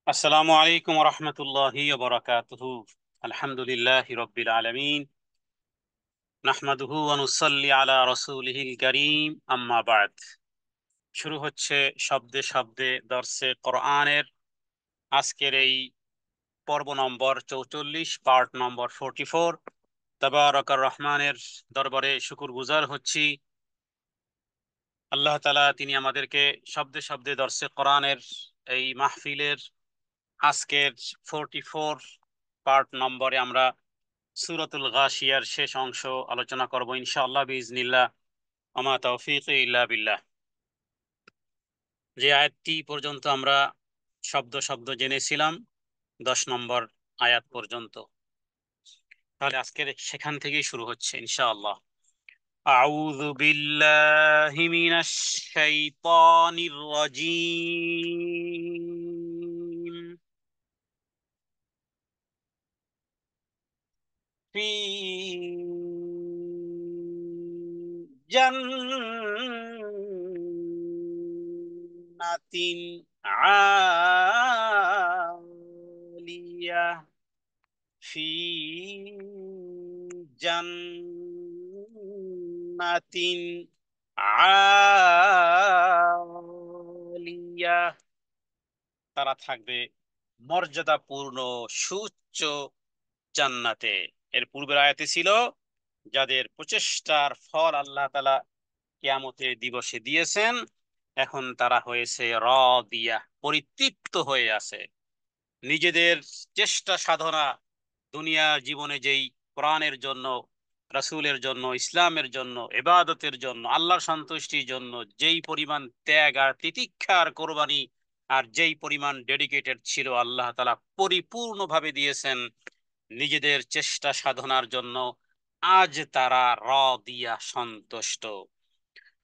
আসসালামু আলাইকুম রহমতুল্লাহি বারাকাতুহু। আলহামদুলিল্লাহি রাব্বিল আলামিন, নাহমাদুহু ওয়া নুসাল্লি আলা রাসূলিহিল কারীম, আম্মা বা'দ। শুরু হচ্ছে শব্দে শব্দে দর্সে কোরআনের আজকের এই পর্ব নম্বর 44, পার্ট নম্বর 44। তাবারাকার রহমানের দরবারে শুকরগুজার হচ্ছি আল্লাহ তাআলা, তিনি আমাদেরকে শব্দে শব্দে দর্সে কোরআনের এই মাহফিলের আজকের 44 পার্ট নম্বরে আমরা সূরাতুল গাশিয়ার শেষ অংশ আলোচনা করব ইনশাআল্লাহ বিইজনিল্লাহ। আমা তৌফিক ইল্লা বিল্লাহ। যে আয়াতটি পর্যন্ত আমরা শব্দ শব্দ জেনেছিলাম, 10 নম্বর আয়াত পর্যন্ত, তাহলে আজকের সেখান থেকেই শুরু হচ্ছে ইনশাআল্লাহ। আউযু বিল্লাহি মিনাশ শাইতানির রাজীম। ফি জান্নাতিন আলিয়া। ফি জান্নাতিন আলিয়া, তারা থাকবে মর্যাদাপূর্ণ সুউচ্চ জান্নাতে। এর পূর্বের আয়াতে ছিল যাদের প্রচেষ্টার ফল আল্লাহ তাআলা কিয়ামতের দিবসে দিয়েছেন, এখন তারা হয়েছে রাদিয়া, পরিতৃপ্ত হয়ে আছে। নিজেদের চেষ্টা সাধনা, দুনিয়ার জীবনে যেই কোরআনের জন্য, রাসূলের জন্য, ইসলামের জন্য, ইবাদতের জন্য, আল্লাহর সন্তুষ্টির জন্য যেই পরিমাণ ত্যাগ আর তিতিক্ষা আর কোরবানি আর যেই পরিমাণ ডেডিকেটেড ছিল, আল্লাহ তাআলা পরিপূর্ণভাবে দিয়েছেন নিজেদের চেষ্টা সাধনার জন্য। আজ তারা রাদিয়া, সন্তুষ্ট।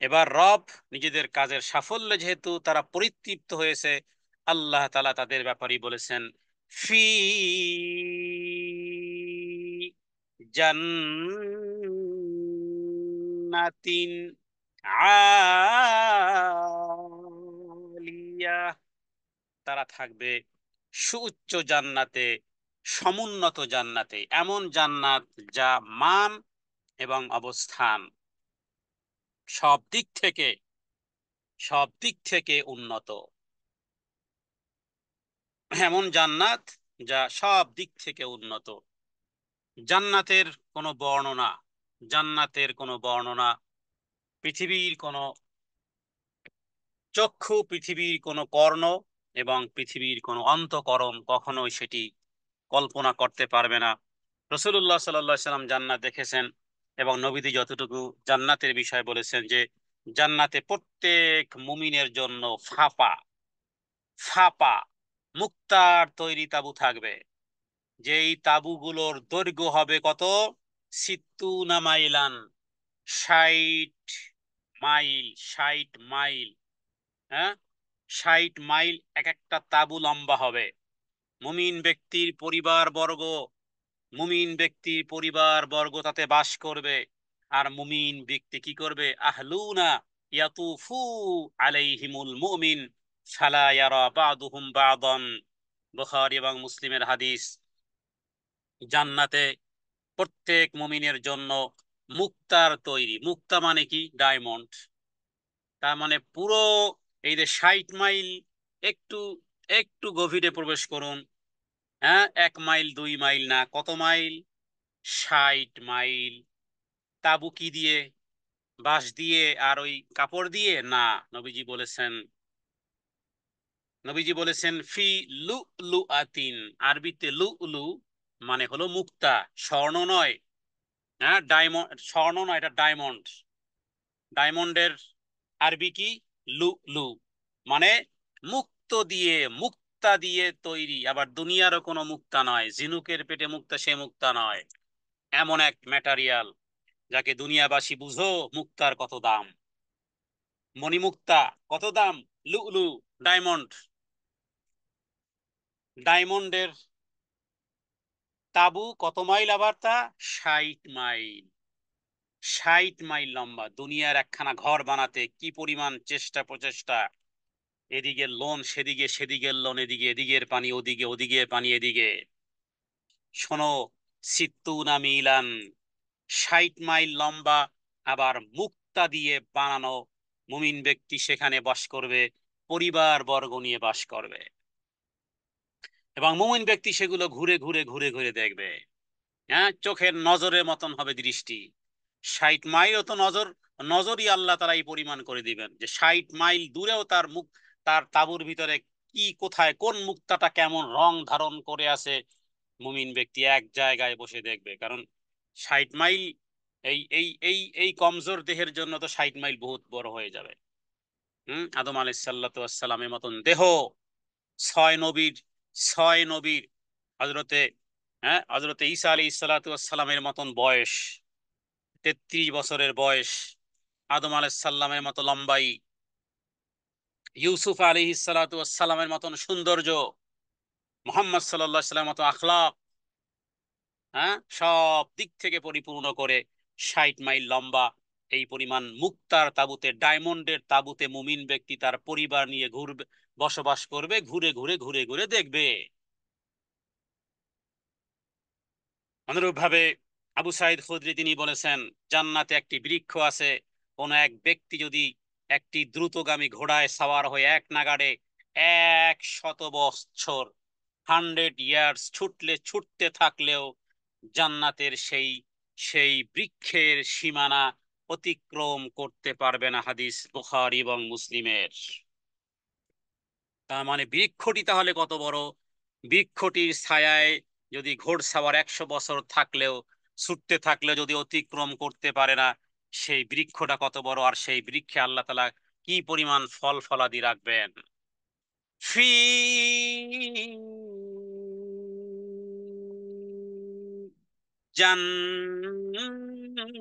এবার রব নিজেদের কাজের সাফল্যে যেহেতু তারা পরিতৃপ্ত হয়েছে, আল্লাহ তাআলা তাদের ব্যাপারেই বলেছেন ফি জান্নাতিন আলিয়া, তারা থাকবে সুউচ্চ জান্নাতে, সমুন্নত জান্নাতে, এমন জান্নাত যা মান এবং অবস্থান সব দিক থেকে উন্নত। এমন জান্নাত যা সব দিক থেকে উন্নত। জান্নাতের কোনো বর্ণনা, জান্নাতের কোনো বর্ণনা পৃথিবীর কোনো চক্ষু, পৃথিবীর কোনো কর্ণ এবং পৃথিবীর কোনো অন্তঃকরণ কখনোই সেটি কল্পনা করতে পারবে না। রাসূলুল্লাহ সাল্লাল্লাহু আলাইহি সাল্লাম জান্নাত দেখেছেন এবং নবীজি যতটুকু জান্নাতের বিষয় বলেছেন যে জান্নাতে প্রত্যেক মুমিনের জন্য ফাঁপা ফাঁপা মুক্তার তৈরি তাবু থাকবে। যেই তাবুগুলোর দৈর্ঘ্য হবে কত? সিত্তুনা মাইলান, 60 মাইল। 60 মাইল, হ্যাঁ, 60 মাইল এক একটা তাবু লম্বা হবে। মুমিন ব্যক্তির পরিবার বর্গ, মুমিন ব্যক্তির পরিবার বর্গ তাতে বাস করবে। আর মুমিন ব্যক্তি কি করবে? আহলুনা ইয়াতুফু আলাইহিমুল মুমিন ফালা ইয়ারা বাদুহুম বাদান। বুখারী এবং মুসলিমের হাদিস। জান্নাতে প্রত্যেক মুমিনের জন্য মুক্তার তৈরি। মুক্তা মানে কি? ডায়মন্ড। তার মানে পুরো এই যে 60 মাইল, একটু একটু গভীরে প্রবেশ করুন, হ্যাঁ, 1 মাইল 2 মাইল না, কত মাইল? 60 মাইল। তাবু কি দিয়ে? বাঁশ দিয়ে আর ওই কাপড় দিয়ে না। নবীজি বলেছেন, নবীজি বলেছেন ফি লু লু আতিন। আরবিতে লু লু মানে হলো মুক্তা, স্বর্ণ নয়। হ্যাঁ, ডায়মন্ড, স্বর্ণ নয়, এটা ডায়মন্ড। ডায়মন্ডের আরবি কি? লু লু, মানে মুক্ত দিয়ে, মুক্তা দিয়ে তৈরি। আবার দুনিয়ারও কোনো মুক্তা নয়, ঝিনুকের পেটে মুক্তা, সে মুক্তা নয়। এমন এক ম্যাটারিয়াল যাকে দুনিয়াবাসী, বুঝো মুক্তার কত দাম। মণিমুক্তা কত দাম? লুলু, ডায়মন্ড। ডায়মন্ডের তাবু কত মাইল আবার তা? 60 মাইল। 60 মাইল লম্বা। দুনিয়ার একখানা ঘর বানাতে কি পরিমাণ চেষ্টা প্রচেষ্টা, এদিকে লোন সেদিকে, সেদিকের লোন এদিকে, এদিকের পানি ওদিকে, ওদিকে পানি এদিকে। শোনো, সিত্তুনা মিলান, 60 মাইল লম্বা, আবার মুক্তা দিয়ে বানানো। মুমিন ব্যক্তি সেখানে বাস করবে, পরিবার বর্গ নিয়ে বাস করবে, এবং মুমিন ব্যক্তি সেগুলো ঘুরে ঘুরে ঘুরে ঘুরে দেখবে। হ্যাঁ, চোখের নজরের মতন হবে দৃষ্টি। 60 মাইলও তো নজর, নজরই আল্লাহ তারা এই পরিমাণ করে দিবেন যে 60 মাইল দূরেও তার মুখ, তার তাঁবুর ভিতরে কি কোথায় কোন মুক্তাটা কেমন রং ধারণ করে আছে, মুমিন ব্যক্তি এক জায়গায় বসে দেখবে। কারণ 60 মাইল, এই কমজোর দেহের জন্য তো 60 মাইল বহুত বড় হয়ে যাবে। আদম আলাইহিস সাল্লাতু ওয়াস সালামের মতন দেহ, 6 নবীর, 6 নবীর, হজরতে, হ্যাঁ, হজরতে ঈসা আলাইহিস সালাতু ওয়াস সালামের মতন বয়স, 33 বছরের বয়স, আদম আলাইহিস সালামের মতো লম্বাই, ইউসুফ আলাইহিস সালাতু ওয়াস সালামের মতন সৌন্দর্য, মুহাম্মদ সাল্লাল্লাহু আলাইহি সাল্লামের মতো আখলাক, হ্যাঁ, সব দিক থেকে পরিপূর্ণ করে 60 মাইল লম্বা এই পরিমাণ মুক্তার তাঁবুতে, ডায়মন্ডের তাঁবুতে মুমিন ব্যক্তি তার পরিবার নিয়ে ঘুরবে, বসবাস করবে, ঘুরে ঘুরে ঘুরে ঘুরে দেখবে। অনুরূপভাবে আবু সাইদ খুদরি তিনি বলেছেন, জান্নাতে একটি বৃক্ষ আছে, কোন এক ব্যক্তি যদি একটি দ্রুতগামী ঘোড়ায় সাওয়ার হয়ে এক নাগাড়ে 100 বছর, 100 ইয়ার্স ছুটলে, ছুটতে থাকলেও জান্নাতের সেই সেই বৃক্ষের সীমানা অতিক্রম করতে পারবে না। হাদিস বুখারী এবং মুসলিমের। তার মানে বৃক্ষটি তাহলে কত বড়? বৃক্ষটির ছায়ায় যদি ঘোড়সাওয়ার 100 বছর থাকলেও, ছুটতে থাকলেও যদি অতিক্রম করতে পারে না, সেই বৃক্ষটা কত বড়! আর সেই বৃক্ষে আল্লাহ তাআলা কি পরিমাণ ফল ফলাদি রাখবেন। ফি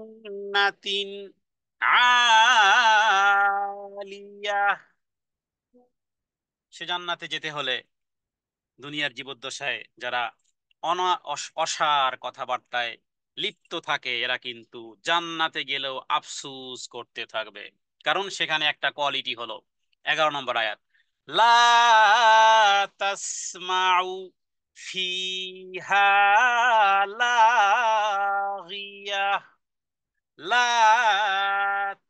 জান্নাতিন আলিয়াহ। সে জান্নাতে যেতে হলে দুনিয়ার জীবদ্দশায় যারা অসার কথাবার্তায় লিপ্ত থাকে, এরা কিন্তু জান্নাতে গেলেও আফসুস করতে থাকবে। কারণ সেখানে একটা কোয়ালিটি হলো, 11 নম্বর আয়াত, লা তাসমাউ ফিহা লাগিয়া, লা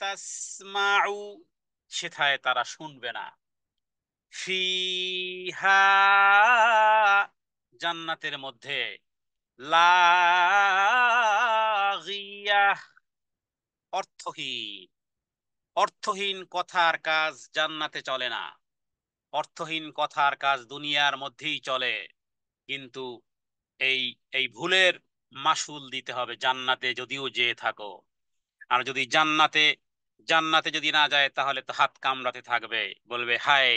তাসমাউ, সেথায় তারা শুনবে না, ফিহা, জান্নাতের মধ্যে, লাগিয়াহ, অর্থহীন, অর্থহীন কথার কাজ জান্নাতে চলে না। অর্থহীন কথার কাজ দুনিয়ার মধ্যেই চলে, কিন্তু এই এই ভুলের মাসুল দিতে হবে জান্নাতে যদিও যেয়ে থাকো। আর যদি জান্নাতে, জান্নাতে যদি না যায় তাহলে তো হাত কামড়াতে থাকবে, বলবে হায়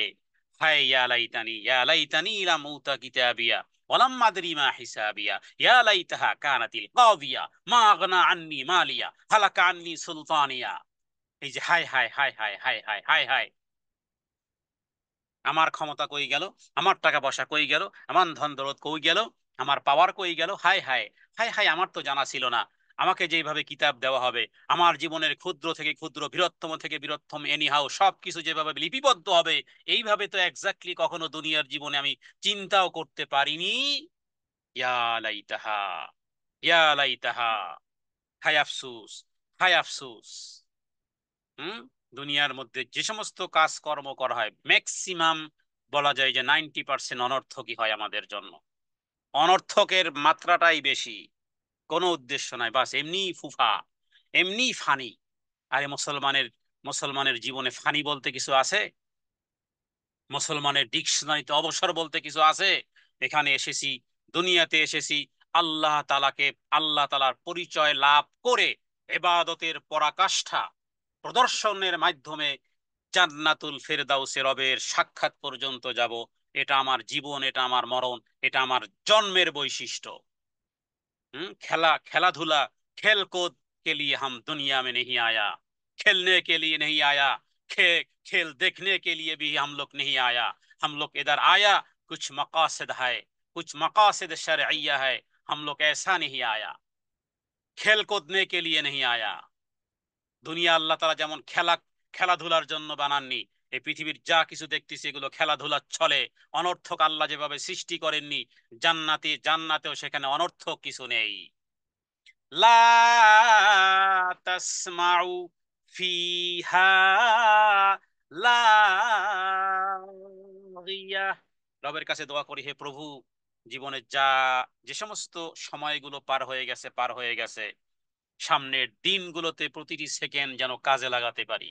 হায়, ইয়া লাইতানি, ইয়া লাইতানি লাম উতা কিতাবিয়া ওয়ালাম আদরি মা হিসাবিয়া, ইয়া লাইতাহা কানাতিল কাদিয়া মা আগনা আন্নি মালিয়া হালাকা আন্নি সুলতানিয়া। এই যে হায় হায় হায় হায় হায় হায় হায় হায়, আমার ক্ষমতা কই গেল, আমার টাকা পয়সা কই গেল, আমার ধন দৌলত কই গেল, আমার পাওয়ার কই গেল, হায় হায় হায় হায়, আমার তো জানা ছিল না আমাকে যেভাবে কিতাব দেওয়া হবে, আমার জীবনের ক্ষুদ্র থেকে ক্ষুদ্র, বৃহত্তম থেকে বৃহত্তম, এনিহাও সবকিছু যেভাবে লিপিবদ্ধ হবে, এইভাবে তো এক্স্যাক্টলি কখনো দুনিয়ার জীবনে আমি চিন্তাও করতে পারিনি। ইয়া লাইতাহা, ইয়া লাইতাহা, হায় আফসুস, হায় আফসুস। হুম, দুনিয়ার মধ্যে যে সমস্ত কাজকর্ম করা হয় ম্যাক্সিমাম, বলা যায় যে 90% অনর্থকই হয় আমাদের জন্য। অনর্থকের মাত্রাটাই বেশি, কোনো উদ্দেশ্য নাই, বাস এমনি ফুফা, এমনি ফানি। আরে মুসলমানের, মুসলমানের জীবনে ফানি বলতে কিছু আছে? মুসলমানের ডিকশনারিতে অবসর বলতে কিছু আছে? এখানে এসেছি, দুনিয়াতে এসেছি আল্লাহ তালাকে, আল্লাহ তালার পরিচয় লাভ করে ইবাদতের পরাকাষ্ঠা প্রদর্শনের মাধ্যমে জান্নাতুল ফেরদাউসে রবের সাক্ষাৎ পর্যন্ত যাব। এটা আমার জীবন, এটা আমার মরণ, এটা আমার জন্মের বৈশিষ্ট্য। खेला खेला धूला, खेल कूद के लिए हम दुनिया में नहीं आया, खेलने के लिए नहीं आया, खेल देखने के लिए भी हम लोग नहीं आया। हम लोग इधर आया, कुछ मकासद है, कुछ मकासद शरइया है। हम लोग ऐसा नहीं आया, खेल कूदने के लिए नहीं आया। দুনিয়া আল্লাহ তাআলা যেমন খেলাধুলার জন্য বানাননি, এই পৃথিবীর যা কিছু দেখতেছি এগুলো খেলাধুলার ছলে, অনর্থক। আল্লাহ যেভাবে সৃষ্টি করেননি জান্নাতেও সেখানে অনর্থক কিছু নেই। লা তাসমাউ ফিহা লাগিয়া। রবের কাছে দোয়া করি, হে প্রভু, জীবনের যে সমস্ত সময়গুলো পার হয়ে গেছে, সামনের দিনগুলোতে প্রতিটি সেকেন্ড যেন কাজে লাগাতে পারি।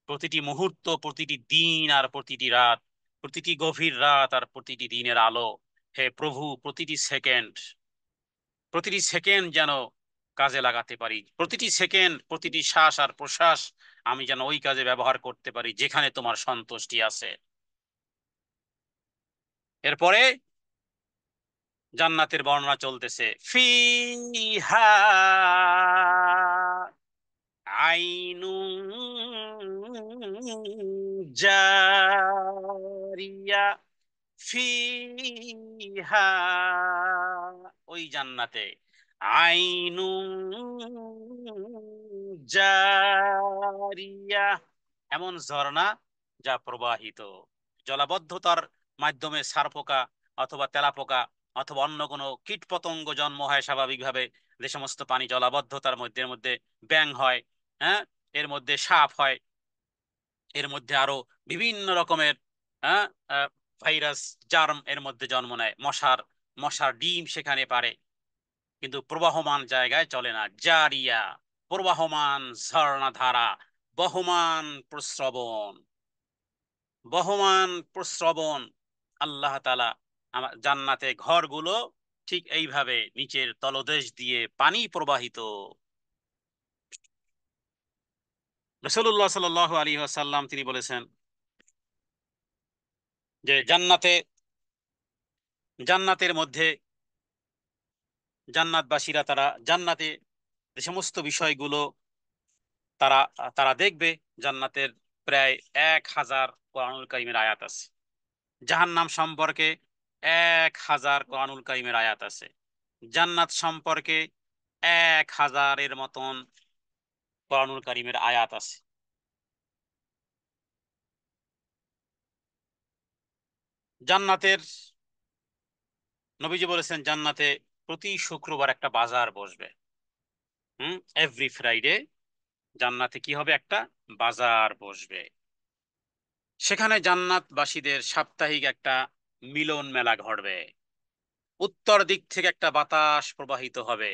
প্রতিটি মুহূর্ত, প্রতিটি দিন আর প্রতিটি রাত, প্রতিটি গভীর রাত আর প্রতিটি দিনের আলো, হে প্রভু, প্রতিটি সেকেন্ড যেন কাজে লাগাতে পারি। প্রতিটি সেকেন্ড, প্রতিটি শ্বাস আর প্রশ্বাস আমি যেন ওই কাজে ব্যবহার করতে পারি যেখানে তোমার সন্তুষ্টি আছে। এরপরে জান্নাতের বর্ণনা চলতেছে। ফিহা জারিয়া। ফিহা, ওই জান্নাতে, জারিয়া, এমন ঝর্ণা যা প্রবাহিত। জলাবদ্ধতার মাধ্যমে সারপোকা অথবা তেলাপোকা অথবা অন্য কোনো কীট পতঙ্গ জন্ম হয় স্বাভাবিকভাবে। যে সমস্ত পানি জলাবদ্ধতার মধ্যে ব্যাঙ হয়, হ্যাঁ, এর মধ্যে সাপ হয়, এর মধ্যে আরো বিভিন্ন রকমের, হ্যাঁ, ভাইরাস, জার্ম এর মধ্যে জন্ম নেয়। মশার ডিম সেখানে পারে। কিন্তু প্রবাহমান জায়গায় চলে না। জারিয়া, প্রবাহমান ঝর্ণা ধারা, বহমান প্রস্রবণ, বহমান প্রস্রবণ। আল্লাহ তাআলা আমার জান্নাতে ঘরগুলো ঠিক এইভাবে নিচের তলদেশ দিয়ে পানি প্রবাহিত। রাসূলুল্লাহ সাল্লাল্লাহু আলাইহি ওয়াসাল্লাম তিনি বলেছেন যে জান্নাতের মধ্যে জান্নাতবাসীরা তারা জান্নাতে যে সমস্ত বিষয়গুলো তারা তারা দেখবে, জান্নাতের প্রায় 1,000 কোরআনুল কারীমের আয়াত আছে। জাহান্নাম সম্পর্কে 1,000 কোরআনুল কারীমের আয়াত আছে। জান্নাত সম্পর্কে 1,000-এর মতন কোরআনুল কারীমের আয়াত আছে। জান্নাতের নবীজি বলেছেন জান্নাতে প্রতি শুক্রবার একটা বাজার বসবে। এভরি ফ্রাইডে জান্নাতে কি হবে? একটা বাজার বসবে। সেখানে জান্নাতবাসীদের সাপ্তাহিক একটা মিলন মেলা ঘটবে। উত্তর দিক থেকে একটা বাতাস প্রবাহিত হবে।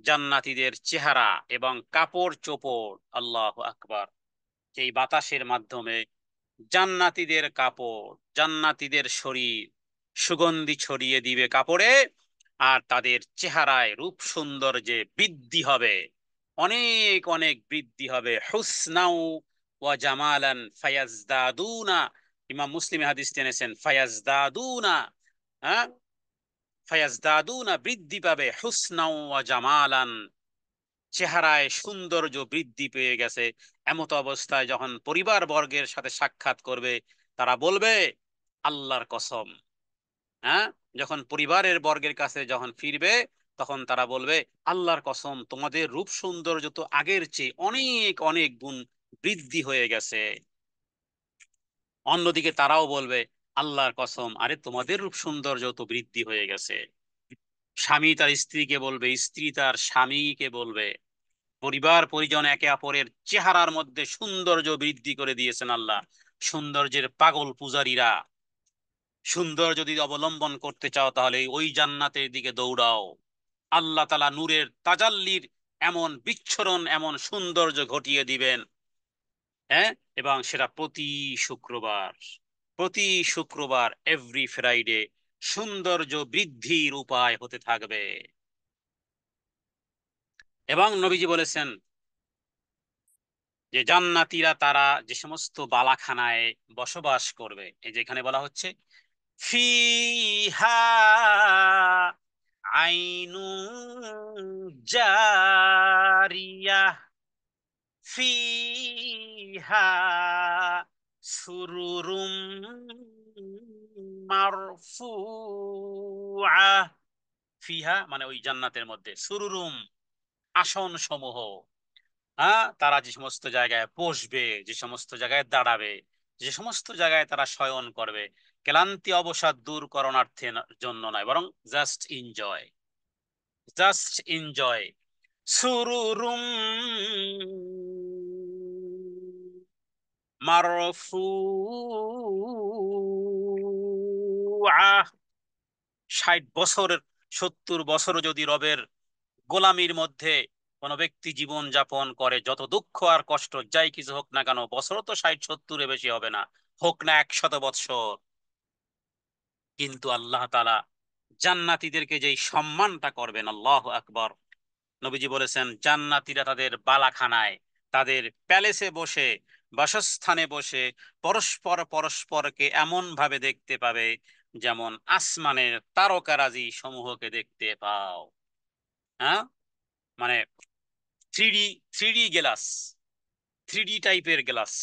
জান্নাতীদের চেহারা এবং কাপড় চোপড়, আল্লাহু আকবার, এই বাতাসের মাধ্যমে জান্নাতীদের কাপড়, জান্নাতীদের শরীর সুগন্ধি ছড়িয়ে দিবে কাপড়ে। আর তাদের চেহারায় রূপ সৌন্দর্যে বৃদ্ধি হবে, অনেক অনেক বৃদ্ধি হবে। হুসনাউ ওয়া জামালান ফায়াজদাদুনা। ইমাম মুসলিম হাদিস টেনেছেন ফায়াজদাদুনা, হ্যাঁ, ফায়াজদাদুনা, বৃদ্ধি পাবে। হুসনাউ ওয়া জামালান, চেহারায় সৌন্দর্য বৃদ্ধি পেয়ে গেছে। এমত অবস্থায় যখন পরিবার বর্গের সাথে সাক্ষাৎ করবে, তারা বলবে আল্লাহর কসম, হ্যাঁ, যখন পরিবারের বর্গের কাছে যখন ফিরবে, তখন তারা বলবে আল্লাহর কসম, তোমাদের রূপ সৌন্দর্য তো আগের চেয়ে অনেক অনেক গুণ বৃদ্ধি হয়ে গেছে। অন্যদিকে তারাও বলবে আল্লাহর কসম, আরে তোমাদের রূপ সৌন্দর্য তো বৃদ্ধি হয়ে গেছে। স্বামী তার স্ত্রীকে বলবে, স্ত্রী তার স্বামীকে বলবে। পরিবার পরিজন একে অপরের চেহারার মধ্যে সৌন্দর্য বৃদ্ধি করে দিয়েছেন আল্লাহ। সৌন্দর্যের পাগল পূজারীরা, সুন্দর যদি অবলম্বন করতে চাও তাহলে ওই জান্নাতের দিকে দৌড়াও। আল্লাহ তাআলা নূরের তাজাল্লির এমন বিচ্ছুরণ, এমন সৌন্দর্য ঘটিয়ে দিবেন, হ্যাঁ, এবং সেটা শুক্রবার প্রতি শুক্রবার এভরি ফ্রাইডে সৌন্দর্য বৃদ্ধির উপায় হতে থাকবে। এবং নবীজি বলেছেন যে জান্নাতীরা তারা যে সমস্ত বালাখানায় বসবাস করবে, এই যে এখানে বলা হচ্ছে ফিহা আইনুন জারিয়া, ফিহা সুরুরুম মারফুআ। ফিহা মানে ওই জান্নাতের মধ্যে, সুরুরুম আসন সমূহ, হ্যাঁ, তারা যে সমস্ত জায়গায় বসবে, যে সমস্ত জায়গায় দাঁড়াবে, যে সমস্ত জায়গায় তারা শয়ন করবে, ক্লান্তি অবসাদ দূর করণার্থে জন্য নয়, বরং জাস্ট এনজয়, জাস্ট এনজয়। সুরুরুম মারফুআহ। 60 বছর, 70 বছরও যদি রবের গোলামির মধ্যে কোনো ব্যক্তি জীবন যাপন করে, যত দুঃখ আর কষ্ট যাই কিছু হোক না কেন, বছরও তো 60 70-এ বেশি হবে না, হোক না 100 বৎসর, কিন্তু আল্লাহ তাআলা জান্নাতীদেরকে যেই সম্মানটা করবেন, আল্লাহু আকবার। নবীজি বলেছেন জান্নাতীরা তাদের বালাখানায়, তাদের প্যালেসে বসে, বাসস্থানে বসে পরস্পর পরস্পরকে এমন ভাবে দেখতে পাবে যেমন আসমানের তারকারাজি সমূহকে দেখতে পাও। হ্যাঁ, মানে থ্রিডি, থ্রিডি গ্লাস, থ্রিডি টাইপের গ্লাস,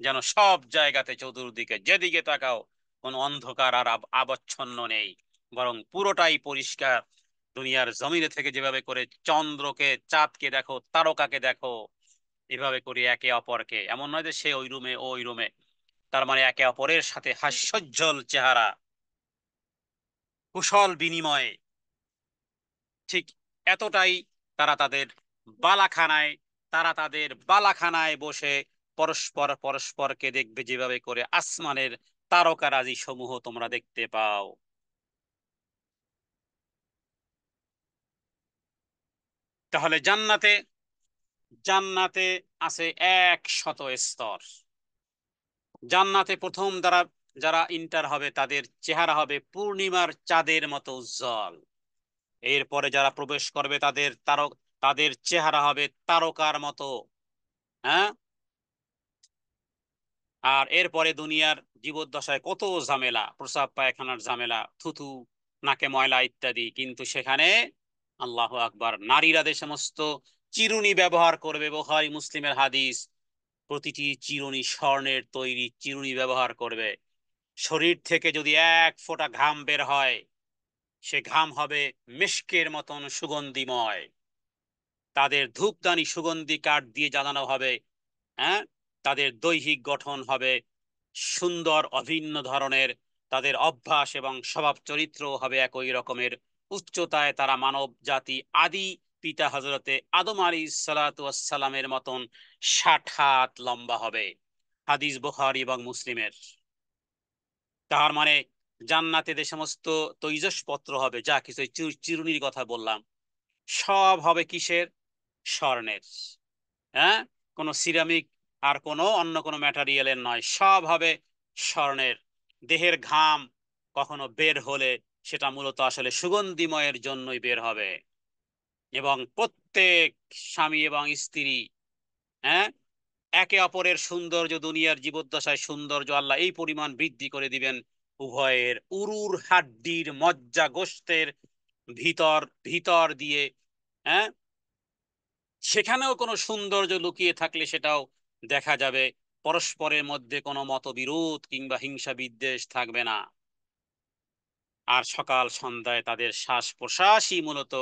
যেন সব জায়গাতে চতুর্দিকে যেদিকে তাকাও কোনো অন্ধকার আর আবচ্ছন্ন নেই, বরং পুরোটাই পরিষ্কার। দুনিয়ার জমিনে থেকে যেভাবে করে চন্দ্রকে, চাঁদকে দেখো, তারকাকে দেখো, এভাবে করে একে অপরকে, এমন নয় যে সে ওই রুমে ও ওই রুমে, তার মানে একে অপরের সাথে হাস্যোজ্জ্বল চেহারা, কুশল বিনিময়ে, ঠিক এতটাই তারা তাদের বালাখানায়, তারা তাদের বালাখানায় বসে পরস্পর পরস্পরকে দেখবে যেভাবে করে আসমানের তারকারাজি সমূহ তোমরা দেখতে পাও। তাহলে জান্নাতে, জান্নাতে আছে 100 স্তর। জান্নাতে প্রথম যারা, যারা ইন্টার হবে তাদের চেহারা হবে পূর্ণিমার চাঁদের মতো উজ্জ্বল। এরপরে যারা প্রবেশ করবে তাদের তাদের চেহারা হবে তারকার মতো। হ্যাঁ, আর এরপরে দুনিয়ার জীবদ্দশায় কত ঝামেলা, প্রসাব পায়খানার ঝামেলা, থুথু, নাকে ময়লা ইত্যাদি, কিন্তু সেখানে আল্লাহ আকবার, নারীরা যে সমস্ত চিরুনি ব্যবহার করবে, বুখারী মুসলিমের হাদিস, প্রতিটি চিরুনি স্বর্ণের তৈরি চিরুনি ব্যবহার করবে। শরীর থেকে যদি এক ফোঁটা ঘাম বের হয়, সে ঘাম হবে মিশকের মতন সুগন্ধিময়। তাদের ধূপদানি সুগন্ধি কাঠ দিয়ে জ্বালানো হবে। হ্যাঁ, তাদের দৈহিক গঠন হবে সুন্দর অভিন্ন ধরনের, তাদের অভ্যাস এবং স্বভাব চরিত্র হবে একই রকমের। উচ্চতায় তারা মানব জাতি আদি পিতা হজরতে আদম আলাইহিসসালামের মতন 60 হাত লম্বা হবে। হাদিস বুখারী এবং মুসলিমের। তার মানে জান্নাতে যে সমস্ত তৈজসপত্র হবে, যা কিছু এই চিরুনির কথা বললাম, সব হবে কিসের? স্বর্ণের। হ্যাঁ, কোনো সিরামিক আর কোনো অন্য কোনো ম্যাটেরিয়ালের নয়, সব হবে স্বর্ণের। দেহের ঘাম কখনো বের হলে সেটা মূলত আসলে সুগন্ধিময়ের জন্যই বের হবে। এবং প্রত্যেক স্বামী এবং স্ত্রী, হ্যাঁ, একে অপরের সৌন্দর্য, দুনিয়ার জীবদ্দশায় সৌন্দর্য আল্লাহ এই পরিমাণ বৃদ্ধি করে দিবেন, উভয়ের উরুর হাড্ডির মজ্জা গোশতের ভিতর ভিতর দিয়ে, হ্যাঁ, সেখানেও কোনো সৌন্দর্য লুকিয়ে থাকলে সেটাও দেখা যাবে। পরস্পরের মধ্যে কোনো মতবিরোধ কিংবা হিংসা বিদ্বেষ থাকবে না। আর সকাল সন্ধ্যায় তাদের শ্বাস প্রশ্বাসই মূলত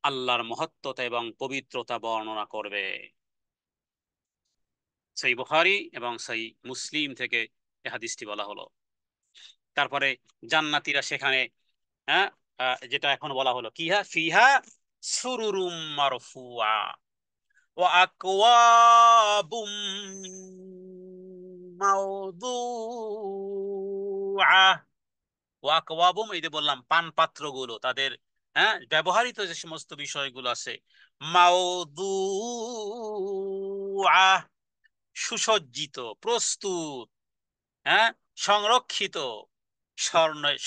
আল্লাহর মহত্বতা এবং পবিত্রতা বর্ণনা করবে। সেই বুখারী এবং সেই মুসলিম থেকে এ হাদিসটি বলা হলো। তারপরে জান্নাতীরা সেখানে, হ্যাঁ, যেটা এখন বলা হলো, কি, হ্যাঁ, ফিহা সুরুরুম মারফুআ ওয়া আকওয়াবুম মাওদুআ। ওয়া আকওয়াবুম, এই যে বললাম পান পাত্রগুলো তাদের, হ্যাঁ, ব্যবহৃত যে সমস্ত বিষয়গুলো আছে, মাওদুআ, সুসজ্জিত, প্রস্তুত, হ্যাঁ, সংরক্ষিত।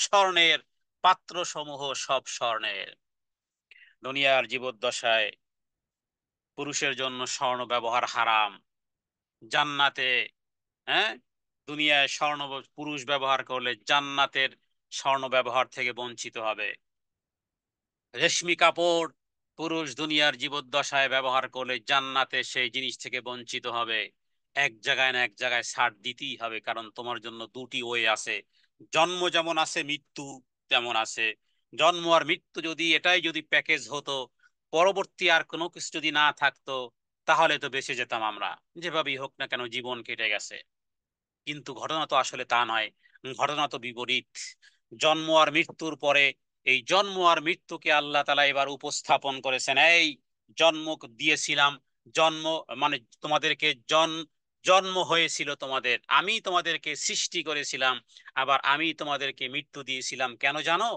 স্বর্ণের পাত্র সমূহ সব স্বর্ণের। দুনিয়ার জীবদ্দশায় পুরুষের জন্য স্বর্ণ ব্যবহার হারাম। জান্নাতে, হ্যাঁ, দুনিয়ায় স্বর্ণ পুরুষ ব্যবহার করলে জান্নাতের স্বর্ণ ব্যবহার থেকে বঞ্চিত হবে। রেশমি কাপড় পুরুষ দুনিয়ার জীবদ্দশায় ব্যবহার করলে জান্নাতে সেই জিনিস থেকে বঞ্চিত হবে। এক জায়গায় না এক জায়গায় ছাড় দিতেই হবে, কারণ তোমার জন্য দুটি ওয়ে আছে। জন্ম যেমন আছে, মৃত্যু তেমন আছে। জন্ম আর মৃত্যু যদি এটাই যদি প্যাকেজ হতো, পরবর্তী আর কোনো কিছু যদি না থাকতো, তাহলে তো বেঁচে যেতাম আমরা, যেভাবেই হোক না কেন জীবন কেটে গেছে। কিন্তু ঘটনা তো আসলে তা নয়, ঘটনা তো বিপরীত। জন্ম আর মৃত্যুর পরে এই জন্ম আর মৃত্যুকে আল্লাহ তাআলা এবার উপস্থাপন করেছেন। এই জন্ম দিয়েছিলাম, জন্ম মানে তোমাদেরকে জন্ম হয়েছিল তোমাদের, আমি তোমাদেরকে সৃষ্টি করেছিলাম, আবার আমি তোমাদেরকে মৃত্যু দিয়েছিলাম। কেন জানো?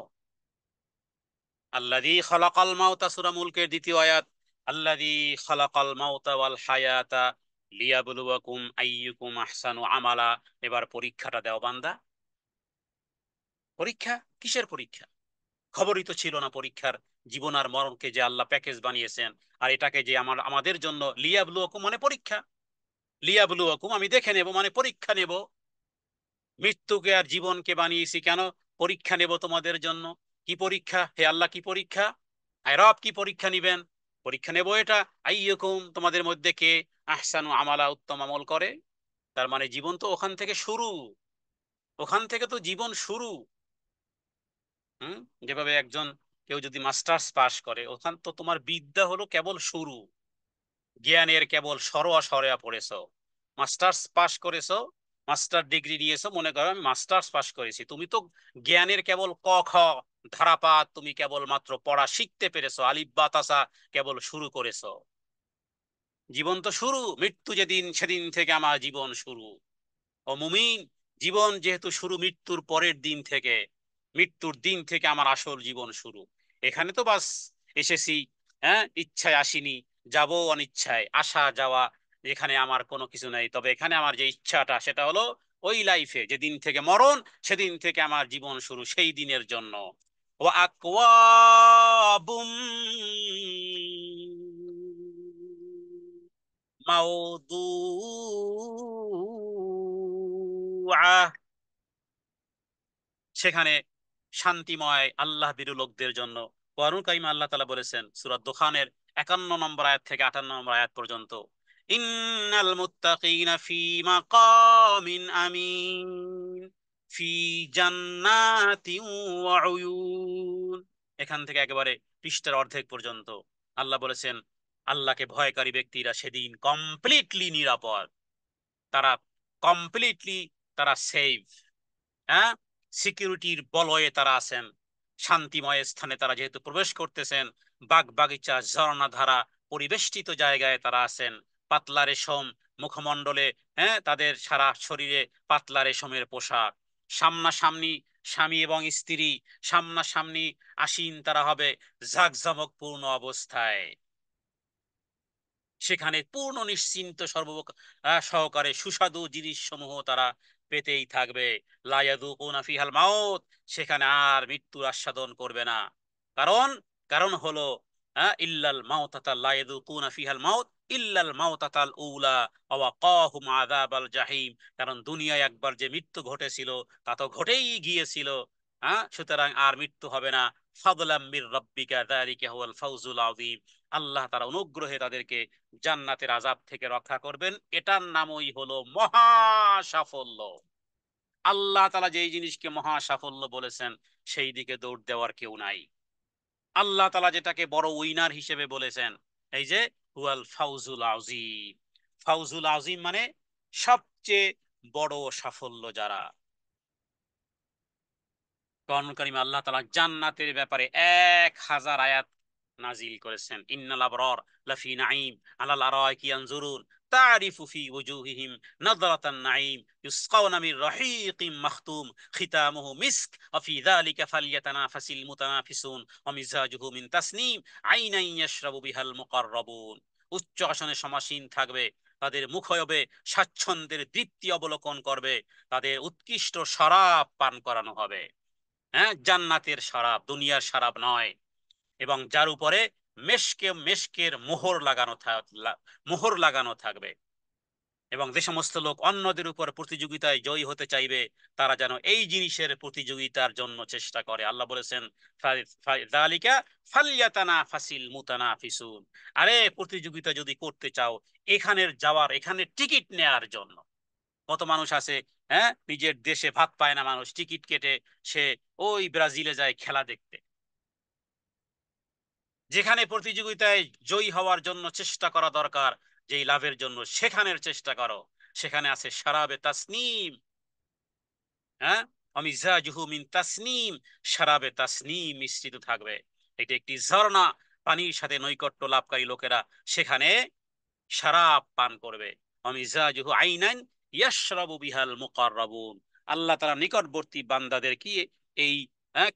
আল্লাযী খালাকাল মাউতা, সূরা মুলকের দ্বিতীয় আয়াত। আল্লাযী খালাকাল মাউতা ওয়াল হায়াতা লিয়াবলুয়াকুম আইয়ুকুম আহসানু আমালা। এবার পরীক্ষাটা দাও বান্দা। পরীক্ষা? কিসের পরীক্ষা? খবরই তো ছিল না পরীক্ষার। জীবন আর মরণকে যে আল্লাহ প্যাকেজ বানিয়েছেন, আর এটাকে যে আমাদের জন্য লিয়াবলুয়াকুম মানে পরীক্ষা। লিয়াবলুয়াকুম আমি দেখে নেব মানে পরীক্ষা নেব। মৃত্যুকে আর জীবনকে বানিয়েছি কেন? পরীক্ষা নেব তোমাদের জন্য। কি পরীক্ষা হে আল্লাহ, কি পরীক্ষা? আয় রব, কি পরীক্ষা নিবেন? পরীক্ষা নেব এটা, আইয়ুকুম তোমাদের মধ্যে কে আহসানু আমালা উত্তম আমল করে। তার মানে জীবন তো ওখান থেকে শুরু, ওখান থেকে তো জীবন শুরু। হুম। যেভাবে একজন কেউ যদি মাস্টার্স পাশ করে, ওখান তো তোমার বিদ্যা হলো কেবল শুরু, জ্ঞানের কেবল সরোয়া সরেয়া পড়েছো। মাস্টার্স পাশ করেছো, মাস্টার ডিগ্রি নিয়েছো, মনে করো আমি মাস্টার্স পাশ করেছি, তুমি তো জ্ঞানের কেবল ক খ ধারাপাত তুমি কেবল মাত্র পড়া শিখতে পেরেছো, আলিফ বা তাসা কেবল শুরু করেছো। জীবন তো শুরু, মৃত্যু যেদিন সেদিন থেকে আমার জীবন শুরু। ও মুমিন, জীবন যেহেতু শুরু মৃত্যুর পরের দিন থেকে, মৃত্যুর দিন থেকে আমার আসল জীবন শুরু। এখানে তো বাস এসেছি, হ্যাঁ, ইচ্ছায় আসিনি, যাব অনিচ্ছায়, আসা যাওয়া এখানে আমার কোনো কিছু নেই। তবে এখানে আমার যে ইচ্ছাটা সেটা হলো ওই লাইফে যেদিন থেকে মরণ সেদিন থেকে আমার জীবন শুরু, সেই দিনের জন্য। ও আকওয়াবুম মাওদুআ, সেখানে শান্তিময় আল্লাহ ভীরু লোকদের জন্য। কোরআনুল কারীমে আল্লাহ তাআলা বলেছেন সূরা দোখানের 51 নম্বর আয়াত থেকে 58 নম্বর আয়াত পর্যন্ত, ইন্নাল মুত্তাকিনা ফি মাকামিন আমিন ফি জান্নাতিন ওয়া উয়ুন। এখান থেকে একেবারে পৃষ্ঠার অর্ধেক পর্যন্ত আল্লাহ বলেছেন আল্লাহকে ভয়কারী ব্যক্তিরা সেদিন কমপ্লিটলি নিরাপদ, তারা কমপ্লিটলি, তারা সেফ। হ্যাঁ, সিকিউরিটির বলয়ে তারা আছেন। শান্তিময় স্থানে তারা যেহেতু প্রবেশ করতেছেন, বাগ বাগিচা ঝর্ণা ধারা পরিবেষ্টিত জায়গায় তারা আছেন। পাতলা রেশম মুখমণ্ডলে, হ্যাঁ, তাদের সারা শরীরে পাতলা রেশমের পোশাক। সামনাসামনি স্বামী এবং স্ত্রী, সামনাসামনি আসীন তারা হবে জাঁকজমক পূর্ণ অবস্থায়। সেখানে পূর্ণ নিশ্চিন্ত সহকারে সুস্বাদু জিনিস সমূহ তারা পেতেই থাকবে। লা ইয়াযুকুনা ফিহাল মাউত, সেখানে আর মৃত্যুর আস্বাদন করবে না। কারণ, কারণ হলো ইল্লাল মাউতাতাল লা ইয়াযুকুনা ফিহাল মাউত ইল্লাল মাউতাতাল উলা ওয়াকাহুম আযাবাল জাহিম। কারণ দুনিয়ায় একবার যে মৃত্যু ঘটেছিল তা তো ঘটেই গিয়েছিল। সুতরাং আর মৃত্যু হবে না। ফাদলাম মির রাব্বিকা যালিকা হুয়াল ফাউজুল আযীম। আল্লাহ তারা অনুগ্রহে তাদেরকে জান্নাতের আযাব থেকে রক্ষা করবেন, এটার নামই হলো মহা সাফল্য। আল্লাহ তাআলা যেই জিনিসকে মহা সাফল্য বলেছেন সেই দিকে দৌড় দেওয়ার কেউ নাই। আল্লাহ তাআলা যেটাকে বড় উইনার হিসেবে বলেছেন, এই যে হুয়াল ফাউজুল আযীম। ফাউজুল আযীম মানে সবচেয়ে বড় সাফল্য যারা। কোরআনুল কারীমে আল্লাহ তাআলা জান্নাতের ব্যাপারে 1000 আয়াত নাজিল করেছেন। ইন্নাল আবরার লাফি নাঈম আলাল আরাইকি ইয়ানজুরুন তারিফু ফি ওয়ুজুহিহিম নাযরাতান নাঈম ইউসকাউনা মির রাহীকিম মাখতুম খিতামুহু মিসক ওয়া ফি যালিকা ফালইয়াতানাফাসিল মুতানাফিসুন ওয়া মিজাজুহু মিন তাসনিম আইনান ইয়াশরাবু বিহাল মুকাররাবুন। উচ্চ আসনে সমাসীন থাকবে, তাদের মুখয়বে স্বাচ্ছন্দ্যের দীপ্তি অবলোকন করবে, তাদের উৎকৃষ্ট শরাব পান করানো হবে। হ্যাঁ, জান্নাতের শরাব, দুনিয়ার শরাব নয়। এবং যার উপরে মেশকের মোহর লাগানো থাকবে। এবং যে সমস্ত লোক অন্যদের উপর প্রতিযোগিতায় জয়ী হতে চাইবে, তারা যেন এই জিনিসের প্রতিযোগিতার জন্য চেষ্টা করে। আল্লাহ বলেছেন যালিকা ফালইয়াতানাফাসিল মুতানাফিসুন। আরে প্রতিযোগিতা যদি করতে চাও, এখানের টিকিট নেয়ার জন্য। কত মানুষ আছে, হ্যাঁ, নিজের দেশে ভাত পায় না মানুষ, টিকিট কেটে সে ওই ব্রাজিলে যায় খেলা দেখতে। যেখানে প্রতিযোগিতায় জয়ী হওয়ার জন্য চেষ্টা করা দরকার, যেই লাভের জন্য সেখানের চেষ্টা করো, সেখানে আছে শারাবে তাসনিম। হ্যাঁ, অমিজাজুহু মিন তাসনিম, শারাবে তাসনিম মিশ্রিত থাকবে। এটা একটি ঝর্ণা, পানির সাথে নৈকট্য লাভকারী লোকেরা সেখানে শরাব পান করবে। অমিজাজুহু আইনান ইয়াশরাবু বিহাল মুকাররাবুন, আল্লাহ তাআলা নিকটবর্তী বান্দাদের কি এই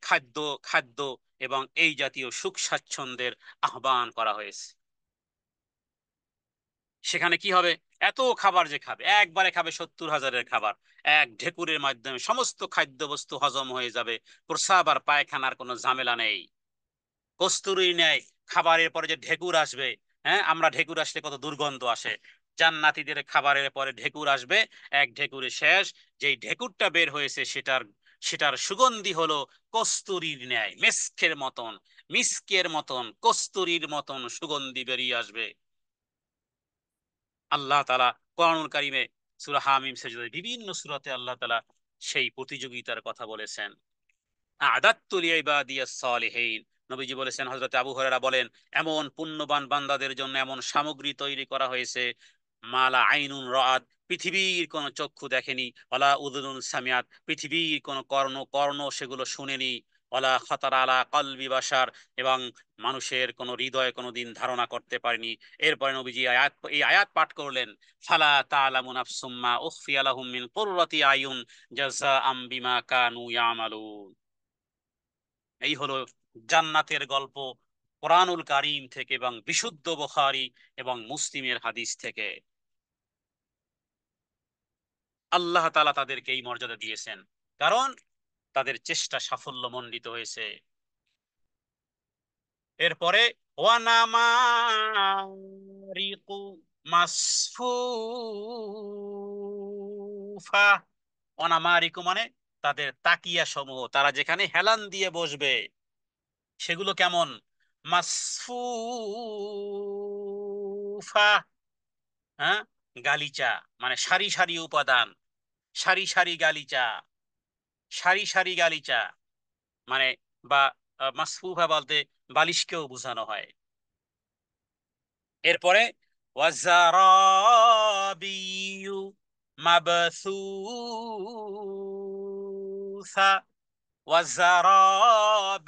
খাদ্য খাদ্য এবং এই জাতীয় সুখ স্বাচ্ছন্দ্যের আহ্বান করা হয়েছে। সেখানে কি হবে, এত খাবার যে খাবে, একবারে খাবে 70,000-এর খাবার, এক ঢেকুরের মাধ্যমে সমস্ত খাদ্যবস্তু হজম হয়ে যাবে, প্রস্রাব আর পায়খানার কোনো ঝামেলা নেই। কস্তুরী নেয়, খাবারের পরে যে ঢেকুর আসবে, হ্যাঁ, আমরা ঢেকুর আসলে কত দুর্গন্ধ আসে, জান্নাতীদের খাবারের পরে ঢেকুর আসবে, এক ঢেকুরে শেষ। যেই ঢেকুরটা বের হয়েছে সেটার সেটার সুগন্ধি হলো কস্তুরীর ন্যায়, মেস্কের মতন, মিস্কের মতন, কস্তুরীর মতন সুগন্ধি বেরিয়ে আসবে। আল্লাহ তাআলা কোরআনুল কারীমে সূরা হামিম সেজদায় বিভিন্ন সূরাতে আল্লাহ তাআলা সেই প্রতিযোগিতার কথা বলেছেন। আদাত্তু লিইবাদিয়াস সালিহিন, নবীজি বলেছেন, হযরত আবু হুরায়রা বলেন, এমন পুণ্যবান বান্দাদের জন্য এমন সামগ্রী তৈরি করা হয়েছে, মালা আইনুন রাআত, পৃথিবীর কোন চক্ষু দেখেনি, ওয়ালা উযুনুন সামিআত, পৃথিবীর কোন কর্ণ কর্ণ সেগুলো শুনেনি, ওয়ালা খাতারা আলা কলবি বাশার, এবং মানুষের কোন হৃদয়ে কোনোদিন ধারণা করতে পারেনি। এরপরে নবীজি এই আয়াত পাঠ করলেন, ফালা তা'লামু নাফসুম মা উখফিয়া লাহুম মিন কুররাতি আয়ুন জাযাআম বিমা কানু ইয়ামালুন। এই হলো জান্নাতের গল্প, কোরআনুল কারীম থেকে এবং বিশুদ্ধ বুখারী এবং মুসলিমের হাদিস থেকে। আল্লাহ তাআলা তাদেরকে এই মর্যাদা দিয়েছেন কারণ তাদের চেষ্টা সাফল্যমণ্ডিত হয়েছে। এরপরে ওয়ানামারিকু মাসফুফা, অনামারিকু মানে তাদের তাকিয়া সমূহ, তারা যেখানে হেলান দিয়ে বসবে সেগুলো কেমন, মাসফুফা, হ্যাঁ, গালিচা, মানে সারি সারি উপাদান, সারি সারি গালিচা, সারি সারি গালিচা মানে, বা মাসফুফা বলতে বালিশকেও বোঝানো হয়। এরপরে ওয়াজারাবিয়ু মাবসুসা, ওয়াজারাবিয়ু,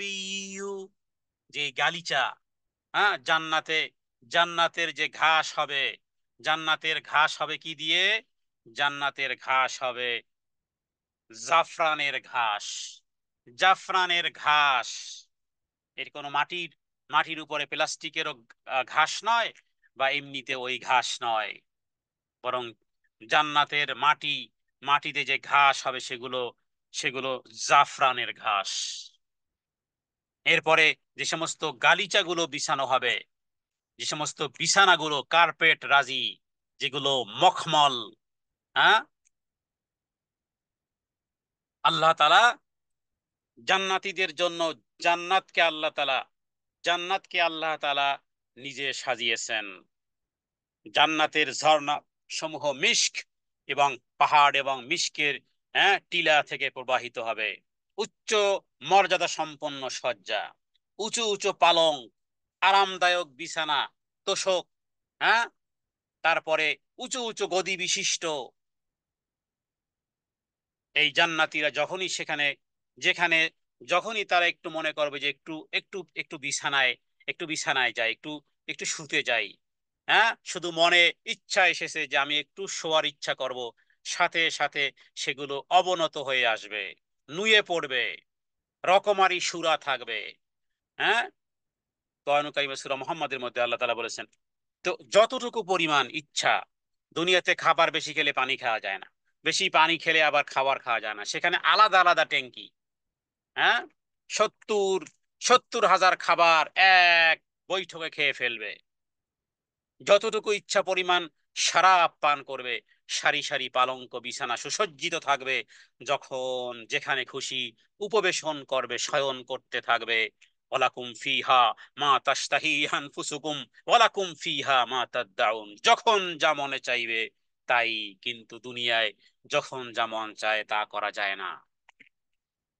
যে গালিচা, হ্যাঁ, জান্নাতে, জান্নাতের যে ঘাস হবে, জান্নাতের ঘাস হবে কি দিয়ে, জান্নাতের ঘাস হবে জাফরানের ঘাস, জাফরানের ঘাস। এর কোনো মাটির মাটির উপরে প্লাস্টিকেরও ঘাস নয়, বা এমনিতে ওই ঘাস নয়, বরং জান্নাতের মাটি, মাটিতে যে ঘাস হবে সেগুলো সেগুলো জাফরানের ঘাস। এরপরে যে সমস্ত গালিচাগুলো বিছানো হবে, যে সমস্ত বিছানাগুলো কার্পেট রাজি, যেগুলো মখমল, হ্যাঁ, আল্লাহ তাআলা জান্নাতীদের জন্য জান্নাতকে আল্লাহ তাআলা জান্নাতকে আল্লাহ তাআলা নিজে সাজিয়েছেন। জান্নাতের ঝর্ণা সমূহ মিশক এবং পাহাড় এবং মিশকের, হ্যাঁ, টিলা থেকে প্রবাহিত হবে। উচ্চ মর্যাদা সম্পন্ন সজ্জা, উঁচু উঁচু পালং, আরামদায়ক বিছানা, তোশক, হ্যাঁ, তারপরে উঁচু উঁচু গদি বিশিষ্ট। এই জান্নাতীরা যখনই সেখানে, যেখানে, যখনই তারা একটু মনে করবে যে একটু একটু একটু বিছানায়, একটু বিছানায় যাই, একটু একটু শুতে যাই, হ্যাঁ, শুধু মনে ইচ্ছা এসেছে যে আমি একটু শোয়ার ইচ্ছা করব, সাথে সাথে সেগুলো অবনত হয়ে আসবে, নুয়ে পড়বে, রকমারি সুরা থাকবে। হ্যাঁ, কোরআন কারীমে সূরা মুহাম্মাদের মধ্যে আল্লাহ তাআলা বলেছেন, তো যতটুকু পরিমাণ ইচ্ছা, দুনিয়াতে খাবার বেশি খেলে পানি খাওয়া যায় না, বেশি পানি খেলে আবার খাবার খাওয়া যায় না, সেখানে আলাদা আলাদা ট্যাঙ্কি, হ্যাঁ, 70,000 খাবার এক বৈঠকে খেয়ে ফেলবে। যতটুকু ইচ্ছা পরিমাণ শরাব পান করবে, সারি সারি পালঙ্ক বিছানা সুসজ্জিত থাকবে, যখন যেখানে খুশি উপবেশন করবে, শয়ন করতে থাকবে। ওয়ালাকুম ফিহা মা তাশতাহি আনফুসুকুম ওয়ালাকুম ফিহা মা তাদদাউন, যখন যা মনে চাইবে তাই। কিন্তু দুনিয়ায় যখন যা মন চায় তা করা যায় না।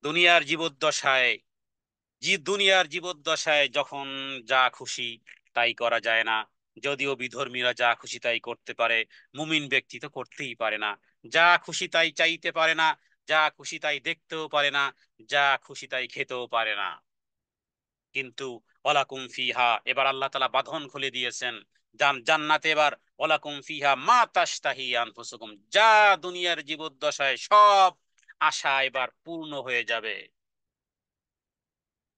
দুনিয়ার জীবদ্দশায়, দুনিয়ার জীবদ্দশায় যখন যা খুশি তাই করা যায় না। যদিও বিধর্মীরা যা খুশি তাই করতে পারে, মুমিন ব্যক্তি তো করতেই পারে না। যা খুশি তাই চাইতে পারে না, যা খুশি তাই দেখতেও পারে না, যা খুশি তাই খেতেও পারে না। কিন্তু ওয়ালাকুম ফিহা, এবার আল্লাহ তাআলা বাঁধন খুলে দিয়েছেন জান্নাতে। এবার ওয়ালাকুম ফিহা মা তাশতাহি আনফুসুকুম, যা দুনিয়ার জীবদ্দশায় সব আশা এবার পূর্ণ হয়ে যাবে।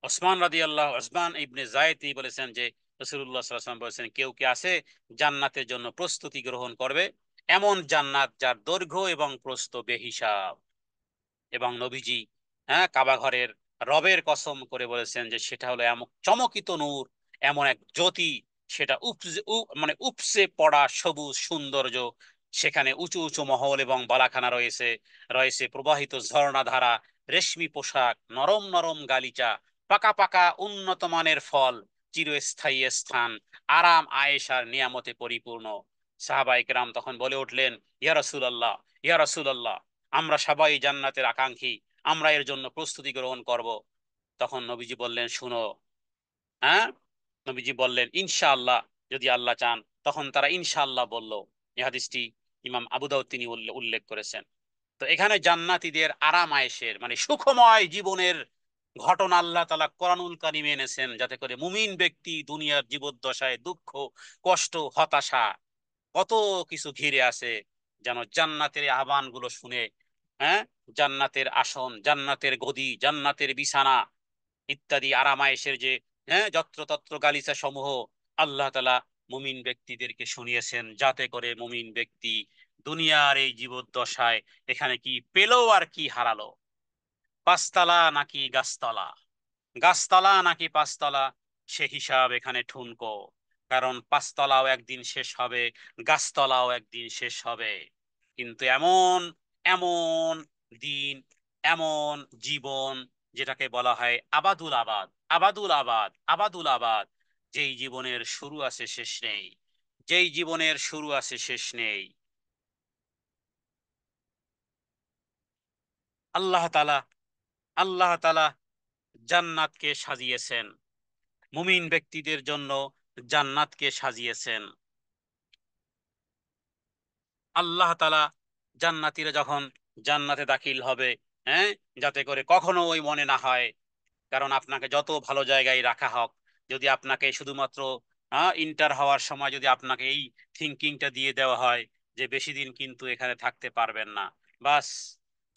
ওসমান ইবনে যায়েদ তিনি বলেছেন যে রাসূলুল্লাহ সাল্লাল্লাহু আলাইহি ওয়াসাল্লাম বলেছেন, কেউ কি আছে জান্নাতের জন্য প্রস্তুতি গ্রহণ করবে, এমন জান্নাত যার দৈর্ঘ্য এবং প্রস্থ বেহিসাব। এবং নবীজি, হ্যাঁ, কাবা ঘরের রবের কসম করে বলেছেন যে সেটা হলো এমন চমকিত নূর, এমন এক জ্যোতি, সেটা মানে উপসে পড়া সবুজ সৌন্দর্য। সেখানে উঁচু উঁচু মহল এবং বালাখানা রয়েছে, রয়েছে প্রবাহিত ঝর্ণাধারা, রেশমি পোশাক, নরম নরম গালিচা, পাকা পাকা উন্নত মানের ফল, চিরস্থায়ী স্থান, আরাম আয়েশার নিয়ামতে পরিপূর্ণ। সাহাবায়ে কেরাম তখন বলে উঠলেন, ইয়া রাসূলুল্লাহ, ইয়া রাসূলুল্লাহ, আমরা সবাই জান্নাতের আকাঙ্ক্ষী, আমরা এর জন্য প্রস্তুতি গ্রহণ করব। তখন নবীজি বললেন, শুনো, হ্যাঁ, নবীজি বললেন ইনশাআল্লাহ, যদি আল্লাহ চান। তখন তারা ইনশাআল্লাহ বলল। এই হাদিসটি ইমাম আবু দাউদ তিনি উল্লেখ করেছেন। তো এখানে জান্নাতীদের আরাম আয়েশের মানে সুখময় জীবনের ঘটনা আল্লাহ তাআলা কোরআনুল কারীমে এনেছেন, যাতে করে মুমিন ব্যক্তি দুনিয়ার জীবদ্দশায় দুঃখ, কষ্ট, হতাশা, কত কিছু ঘিরে আছে, যেন জান্নাতের এই আহ্বানগুলো শুনে, হ্যাঁ, জান্নাতের আসন, জান্নাতের গদি, জান্নাতের বিছানা ইত্যাদি আরামায়েশের যে, হ্যাঁ, যত্রতত্র গালিচা সমূহ আল্লাহ তাআলা মুমিন ব্যক্তিদেরকে শুনিয়েছেন, যাতে করে মুমিন ব্যক্তি দুনিয়ার এই জীবদ্দশায় এখানে কি পেলো আর কি হারালো, পাঁচতলা নাকি গাছতলা, গাছতলা নাকি পাঁচতলা, সে হিসাব এখানে ঠুনকো। কারণ পাঁচতলাও একদিন শেষ হবে, গাছতলাও একদিন শেষ হবে। কিন্তু এমন এমন দিন, এমন জীবন, যেটাকে বলা হয় আবাদুল আবাদ, আবাদুল আবাদ, আবাদুল আবাদ, যেই জীবনের শুরু আছে শেষ নেই, যেই জীবনের শুরু আছে শেষ নেই। আল্লাহ তাআলা, আল্লাহ তাআলা জান্নাতকে সাজিয়েছেন, মুমিন ব্যক্তিদের জন্য জান্নাতকে সাজিয়েছেন। আল্লাহ তাআলা জান্নাতীরা যখন জান্নাতে দাখিল হবে, হ্যাঁ, যাতে করে কখনো ওই মনে না হয়, কারণ আপনাকে যত ভালো জায়গায় রাখা হোক, যদি আপনাকে শুধুমাত্র ইন্টার হওয়ার সময় যদি আপনাকে এই থিঙ্কিংটা দিয়ে দেওয়া হয় যে বেশি দিন কিন্তু এখানে থাকতে পারবেন না, বাস,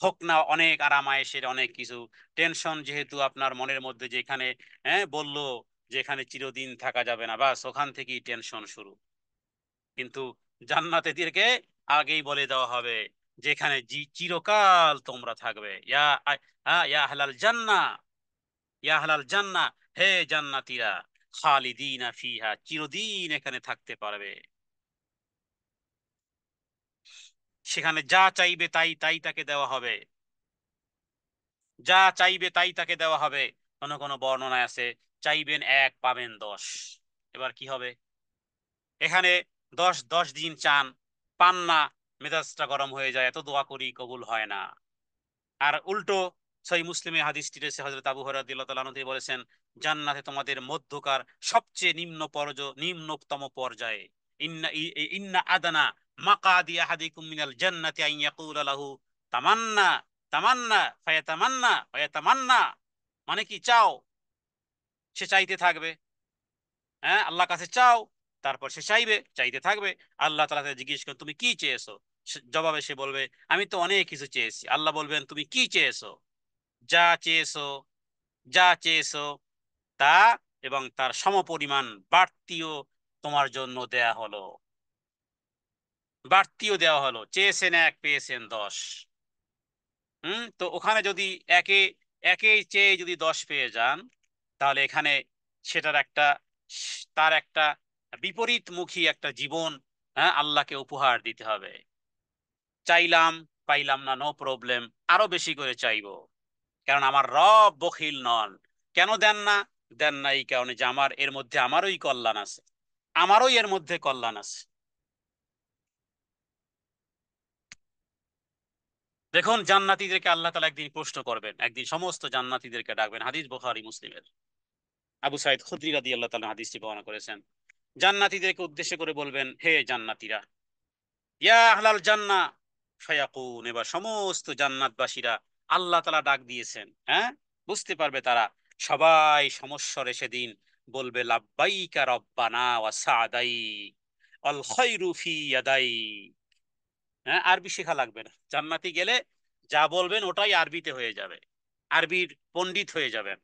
হোক না অনেক আরামায়েশের অনেক কিছু টেনশন, যেহেতু আপনার মনের মধ্যে যে এখানে, হ্যাঁ, বললো যে এখানে চিরদিন থাকা যাবে না, বাস ওখান থেকেই টেনশন শুরু। কিন্তু জান্নাতীদেরকে আগেই বলে দেওয়া হবে যেখানে চিরকাল তোমরা থাকবে, ইয়া আহলাল জান্নাহ, ইয়া আহলাল জান্নাহ, হে জান্নাতীরা, খালিদিনা ফিহা, চিরদিন এখানে থাকতে পারবে। সেখানে যা চাইবে তাই তাই তাকে দেওয়া হবে, যা চাইবে তাই তাকে দেওয়া হবে। কোন কোন বর্ণনায় আছে চাইবেন এক পাবেন 10। এবার কি হবে? এখানে 10 10 দিন চান, পান না, মেজাজটা গরম হয়ে যায়, এত দোয়া করি কবুল হয় না। আর উল্টো সহিহ মুসলিমে হাদিসটি রয়েছে, হযরত আবু হুরায়রা রাদিয়াল্লাহু তাআলা আনহু তিনি বলেছেন, জান্নাতে তোমাদের মধ্যকার সবচেয়ে নিম্নতম পর্যায়ে, ইন্না আদানা মাকাদি আহাদিকুম মিনাল জান্নাতি আন ইয়াকুলা লাহু তামান্না, তামান্না ফায়াতামান্না ফায়াতামান্না, মানে কি, চাও, সে চাইতে থাকবে, হ্যাঁ, আল্লাহর কাছে চাও, তারপর সে চাইবে, চাইতে থাকবে। আল্লাহ তাআলা তাকে জিজ্ঞেস করেন তুমি কি চেয়েছো, জবাবে সে বলবে আমি তো অনেক কিছু চেয়েছি। আল্লাহ বলবেন তুমি কি চেয়েছো? যা চেয়েছো, যা চেয়েছো তা এবং তার সমপরিমাণ বাড়তিও তোমার জন্য দেয়া হলো, বাড়তিও দেওয়া হলো। চেয়েছেন এক, পেয়েছেন 10। তো ওখানে যদি একে একে চেয়ে যদি 10 পেয়ে যান, তাহলে এখানে সেটার একটা, তার একটা বিপরীতমুখী একটা জীবন, হ্যাঁ, আল্লাহকে উপহার দিতে হবে। চাইলাম, পাইলাম না, নো প্রবলেম, আরো বেশি করে চাইবো, কারণ আমার রব বখিল নন। কেন দেন না? দেন না এই কারণে যে আমার এর মধ্যে আমারই কল্যাণ আছে, আমারই এর মধ্যে কল্যাণ আছে। দেখুন, জান্নাতীদেরকে আল্লাহ তাআলা একদিন প্রশ্ন করবেন, একদিন সমস্ত জান্নাতীদেরকে ডাকবেন। হাদিস বুখারী মুসলিমের, আবু সাইদ খুদরি রাদিয়াল্লাহু তাআলা হাদিসটি বর্ণনা করেছেন জান্নাতীদেরকে উদ্দেশ্য করে বলবেন, হে জান্নাতীরা, ইয়া আহলাল জান্নাহ ফায়াকুন, এবার সমস্ত জান্নাতবাসীরা আল্লাহ তাআলা ডাক দিয়েছেন, হ্যাঁ, বুঝতে পারবে তারা, সবাই সমস্বরে সেদিন বলবে লাব্বাইকা রব্বানা ওয়া সাদাইক আল খায়রু ফি ইয়াদাই। হ্যাঁ, আরবি শেখা লাগবে না, জান্নাতি গেলে যা বলবেন ওটাই আরবিতে হয়ে যাবে, আরবির পণ্ডিত হয়ে যাবেন।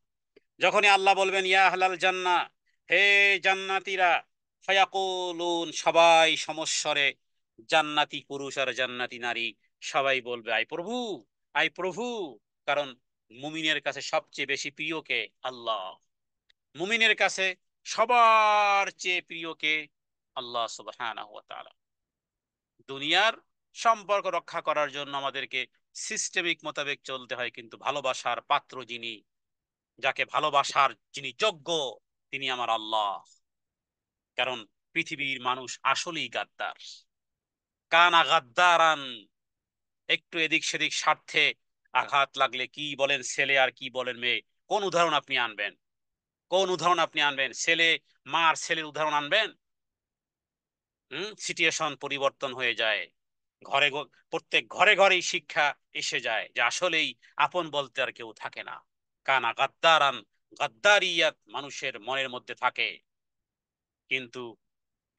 যখনই আল্লাহ বলবেন ইয়া আহলাল জান্নাহ, হে জান্নাতীরা, ফায়াকুলুন, সবাই সমস্বরে, জান্নাতি পুরুষ আর জান্নাতি নারী সবাই বলবে আই প্রভু, আই প্রভু। কারণ মুমিনের কাছে সবচেয়ে বেশি প্রিয় কে? আল্লাহ। মুমিনের কাছে সবার চেয়ে প্রিয় কে? আল্লাহ সুবহানাহু ওয়া তাআলা। দুনিয়ার সম্পর্ক রক্ষা করার জন্য আমাদেরকে সিস্টেমিক মোতাবেক চলতে হয়, কিন্তু ভালোবাসার পাত্র যিনি, যাকে ভালোবাসার যিনি যোগ্য, তিনি আমার আল্লাহ। কারণ পৃথিবীর মানুষ আসলেই গাদ্দার, কানা গাদ্দারান। একটু এদিক সেদিক স্বার্থে আঘাত লাগলে কি বলেন ছেলে আর কি বলেন মেয়ে, কোন উদাহরণ আপনি আনবেন? কোন উদাহরণ আপনি আনবেন? ছেলে মার ছেলের উদাহরণ আনবেন? সিচুয়েশন পরিবর্তন হয়ে যায়। প্রত্যেক ঘরে ঘরেই শিক্ষা এসে যায় যে আসলেই আপন বলতে আর কেউ থাকে না। কানা গাদ্দারান, গাদ্দারিয়াত মানুষের মনের মধ্যে থাকে। কিন্তু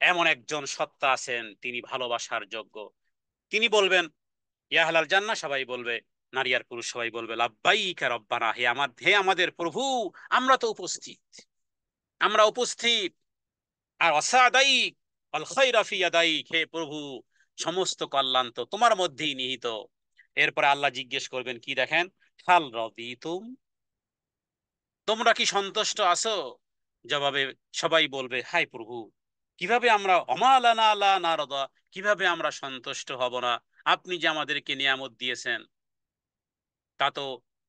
এমন একজন সত্তা আছেন, তিনি ভালোবাসার যোগ্য। তিনি বলবেন ইয়া আহলাল জান্নাহ, সবাই বলবে, নারী আর পুরুষ সবাই বলবে লাব্বাইকা রব্বানা, হে আমাদের প্রভু, আমরা তো উপস্থিত, আমরা উপস্থিত। আর অসাদাইক আল খায়রা ফি ইয়াদাইক, হে প্রভু, সমস্ত কল্যাণ তো তোমার মধ্যেই নিহিত। এরপরে আল্লাহ জিজ্ঞেস করবেন কি দেখেন, হাল রাদিতুম, তোমরা কি সন্তুষ্ট আছো? জবাবে সবাই বলবে হাই প্রভু, কিভাবে আমরা অমালানা আলা নারদা, কিভাবে আমরা সন্তুষ্ট হব না? আপনি যে আমাদেরকে নিয়ামত দিয়েছেন, তা তো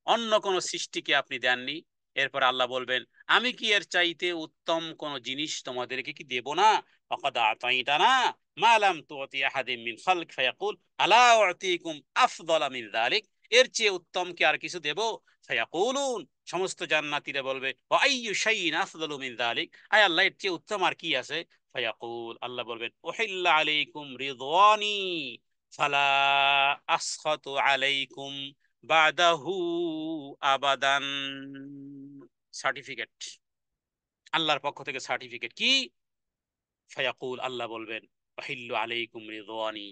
অন্য কোন সৃষ্টিকে আপনি দেননি। এরপর আল্লাহ বলবেন, আমি কি এর চাইতে উত্তম কোন জিনিস তোমাদেরকে কি দেব না? ফাকাদ আতাইতানা মা লাম তুতি আহাদিম মিন খালক ফায়াকুল আলা উতিকুম আফদালা মিন যালিক, এর চেয়ে উত্তম কি আর কিছু দেব? ফায়াকুলুন, সমস্ত জান্নাতীরা বলবে ওয়া আইয়ু শাইইন আফদালু মিন যালিক, আয় আল্লাহ, এর চেয়ে উত্তম আর কি আছে? ফায়াকুল, আল্লাহ বলবেন উহিল্লা আলাইকুম রিদওয়ানি ফালা আসখাতু আলাইকুম বাদাহু আবাদান। সার্টিফিকেট, আল্লাহর পক্ষ থেকে সার্টিফিকেট কি? ফায়াকুল, আল্লাহ বলবেন ওয়াহিল্লু আলাইকুম রিদওয়ানি,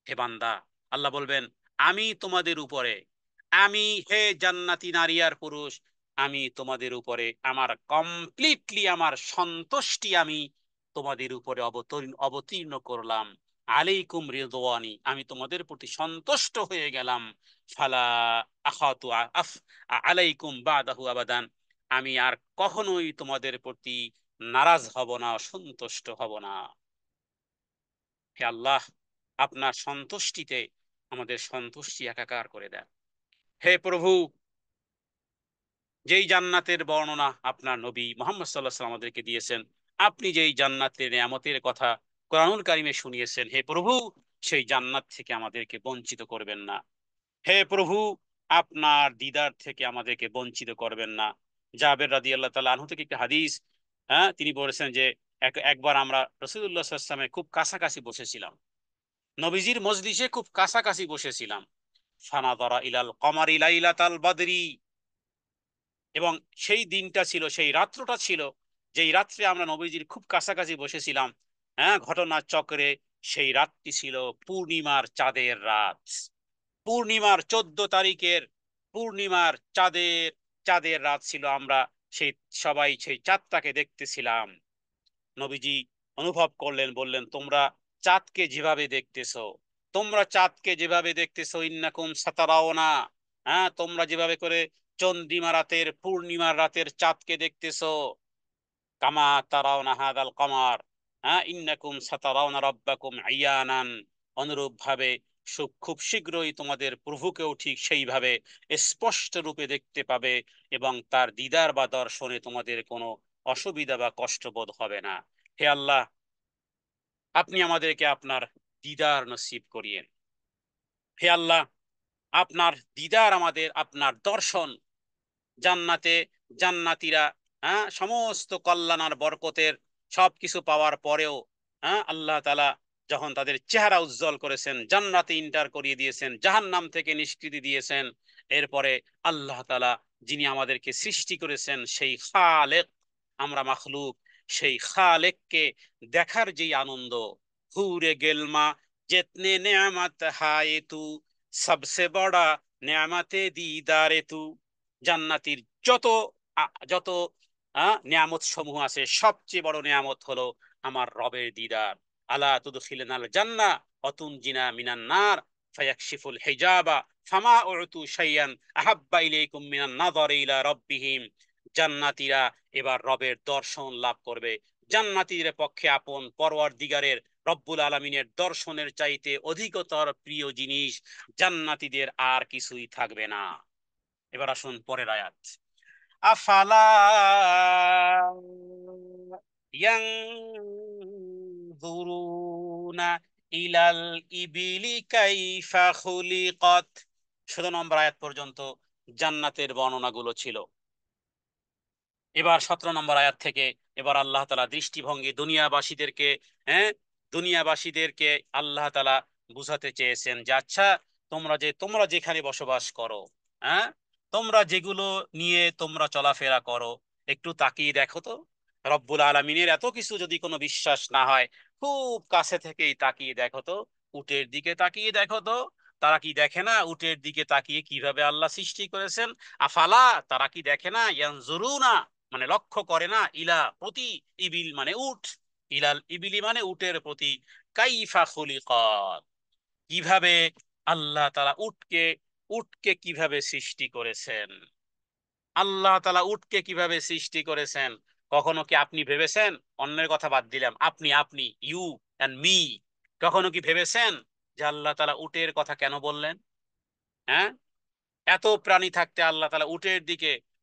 হে বান্দা, আল্লাহ বলবেন আমি তোমাদের উপরে, আমি, হে জান্নাতি নারী আর পুরুষ, আমি তোমাদের উপরে আমার কমপ্লিটলি আমার সন্তুষ্টি আমি তোমাদের উপরে অবতীর্ণ করলাম। আলাইকুম রিদওয়ানি, আমি তোমাদের প্রতি সন্তুষ্ট হয়ে গেলাম। ফালা আখাতু আফ আলাইকুম বাদাহু আবাদান, আমি আর কখনোই তোমাদের প্রতি নারাজ হব না, সন্তুষ্ট হব না। হে আল্লাহ, আপনার সন্তুষ্টিতে আমাদের সন্তুষ্টি একাকার করে দেন। হে প্রভু, যেই জান্নাতের বর্ণনা আপনার নবী মুহাম্মদ সাল্লাল্লাহু আলাইহি ওয়াসাল্লাম আমাদেরকে দিয়েছেন, আপনি যেই জান্নাতের নিয়ামতের কথা কোরআনুল কারিমে শুনিয়েছেন, হে প্রভু, সেই জান্নাত থেকে আমাদেরকে বঞ্চিত করবেন না। হে প্রভু, আপনার দিদার থেকে আমাদেরকে বঞ্চিত করবেন না। জাবের রাদিয়াল্লাহু তাআলা আনহু থেকে একটা হাদিস, হ্যাঁ, তিনি বলেছেন যে একবার আমরা রাসূলুল্লাহ সাল্লাল্লাহু আলাইহি ওয়াসাল্লামের খুব কাছাকাছি বসেছিলাম, নবীজির মজলিসে খুব কাছাকাছি বসেছিলাম। ফানাদারা ইলাল কমারি লাইলাতাল বদরি, এবং সেই দিনটা ছিল, সেই রাত্রটা ছিল, যেই রাত্রে আমরা নবীজির খুব কাছাকাছি বসেছিলাম, হ্যাঁ, ঘটনার চক্রে সেই রাতটি ছিল পূর্ণিমার চাঁদের রাত। পূর্ণিমার 14 তারিখের পূর্ণিমার চাঁদের চাঁদের রাত ছিল। আমরা সেই সবাই সেই চাঁদটাকে দেখতেছিলাম। নবীজি অনুভব করলেন, বললেন তোমরা চাঁদকে যেভাবে দেখতেছো, তোমরা চাঁদকে যেভাবে দেখতেছো, ইন্নাকুম সাতারাওনা, হ্যাঁ, তোমরা যেভাবে করে চন্দ্রিমা রাতের পূর্ণিমার রাতের চাঁদকে দেখতেছো, কামা তারাওনা হাদাল কমার, হ্যাঁ, ইন্নাকুম সাতারাওনা রাব্বাকুম আয়ানান, অনুরূপ ভাবে খুব শীঘ্রই তোমাদের প্রভুকেও ঠিক সেইভাবে স্পষ্ট রূপে দেখতে পাবে, এবং তার দিদার বা দর্শনে তোমাদের কোনো অসুবিধা বা কষ্টবোধ হবে না। হে আল্লাহ, আপনি আমাদেরকে আপনার দিদার নসিব করিয়েন। হে আল্লাহ, আপনার দিদার আমাদের, আপনার দর্শন, জান্নাতে জান্নাতীরা, হ্যাঁ, সমস্ত কল্যাণ আর বরকতের সবকিছু পাওয়ার পরেও আল্লাহ তাআলা যখন তাদের চেহারা উজ্জ্বল করেছেন, জান্নাতে ইন্টার করিয়ে দিয়েছেন, জাহান্নাম থেকে নিষ্কৃতি দিয়েছেন, এরপরে আল্লাহ তাআলা যিনি আমাদেরকে সৃষ্টি করেছেন সেই খালেক, আমরা মাখলুক, সেই খালেককে দেখার যেই আনন্দ, হুরে গেলমা जितने नेमत हाय तू सबसे बड़ा নেয়ামাতে দিদারে তু, জান্নাতির যত যত নিয়ামত সমূহ আছে সবচেয়ে বড় নিয়ামত হলো আমার রবের দিদার। আলা তুদখিলনাল জান্নাহ অতুনজিনা মিনান নার ফায়াকশিফুল হিজাবা ফামা উতু শাইয়ান আহাব্বা ইলাইকুম মিনান নাযারি ইলা রাব্বিহিম। জান্নাতীরা এবার রবের দর্শন লাভ করবে। জান্নাতীদের পক্ষে আপন পরওয়ারদিগারের রব্বুল আলমিনের দর্শনের চাইতে অধিকতর প্রিয় জিনিস জান্নাতীদের আর কিছুই থাকবে না। এবার আসুন পরের আয়াত। আফালা ইয়ানজুরুনা ইলাল ইবিলি কাইফা খুলিকাত। ১৭ নম্বর আয়াত পর্যন্ত জান্নাতের বর্ণনাগুলো ছিল। এবার ১৭ নম্বর আয়াত থেকে এবার আল্লাহ তাআলা দৃষ্টিভঙ্গি দুনিয়াবাসীদেরকে, হ্যাঁ, দুনিয়াবাসীদেরকে আল্লাহ তাআলা বুঝাতে চেয়েছেন যে আচ্ছা, তোমরা যেখানে বসবাস করো, হ্যাঁ, তোমরা যেগুলো নিয়ে তোমরা চলাফেরা করো, একটু তাকিয়ে দেখো তো। রব্বুল আলামিনের এত কিছু যদি কোনো বিশ্বাস না হয়, খুব কাছে থেকেই তাকিয়ে দেখো তো, উটের দিকে তাকিয়ে দেখো তো। তারা কি দেখে না উটের দিকে তাকিয়ে কিভাবে আল্লাহ সৃষ্টি করেছেন? আফালা, তারা কি দেখে না? ইয়ানজুরুনা মানে লক্ষ্য করে না, ইলা প্রতি, ইবিল মানে উট, ইলাল ইবিলি মানে উটের প্রতি, কাইফা খুলিকাত কিভাবে আল্লাহ তাআলা উটকে কিভাবে সৃষ্টি করেছেন। আল্লাহ তাআলা উটকে কিভাবে সৃষ্টি করেছেন কখনো কি আপনি ভেবেছেন? অন্যের কথা বাদ দিলাম, আপনি আপনি ইউ এন্ড মি, কখনো কি ভেবেছেন যে আল্লাহ তাআলা উটের কথা কেন বললেন? হ্যাঁ, এত প্রাণী থাকতে আল্লাহ তাআলা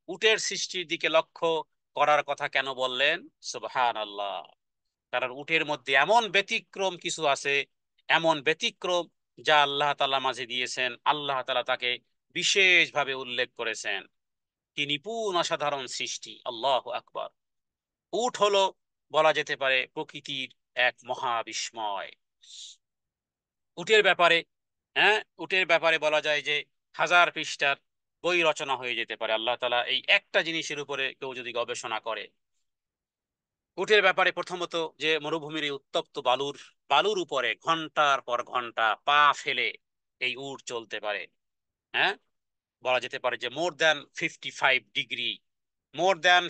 উটের সৃষ্টির দিকে লক্ষ্য করার কথা কেন বললেন? সুবহানাল্লাহ। কারণ উটের মধ্যে এমন ব্যতিক্রম কিছু আছে, এমন ব্যতিক্রম যা আল্লাহ তাআলা মাঝে দিয়েছেন, আল্লাহ তাআলা তাকে বিশেষভাবে উল্লেখ করেছেন। কি নিপুণ অসাধারণ সৃষ্টি, আল্লাহু আকবার। উট হলো বলা যেতে পারে প্রকৃতির এক মহাবিস্ময়। উটের ব্যাপারে, হ্যাঁ, উটের ব্যাপারে বলা যায় যে হাজার পৃষ্ঠার বই রচনা হয়ে যেতে পারে। আল্লাহ তাআলা এই একটা জিনিসের উপরে কেউ যদি গবেষণা করে। উটের ব্যাপারে প্রথমত যে মরুভূমির এই উত্তপ্ত বালুর উপরে ঘন্টার পর ঘন্টা পা ফেলে এই উট চলতে পারে। হ্যাঁ, বলা যেতে পারে যে মোর দ্যান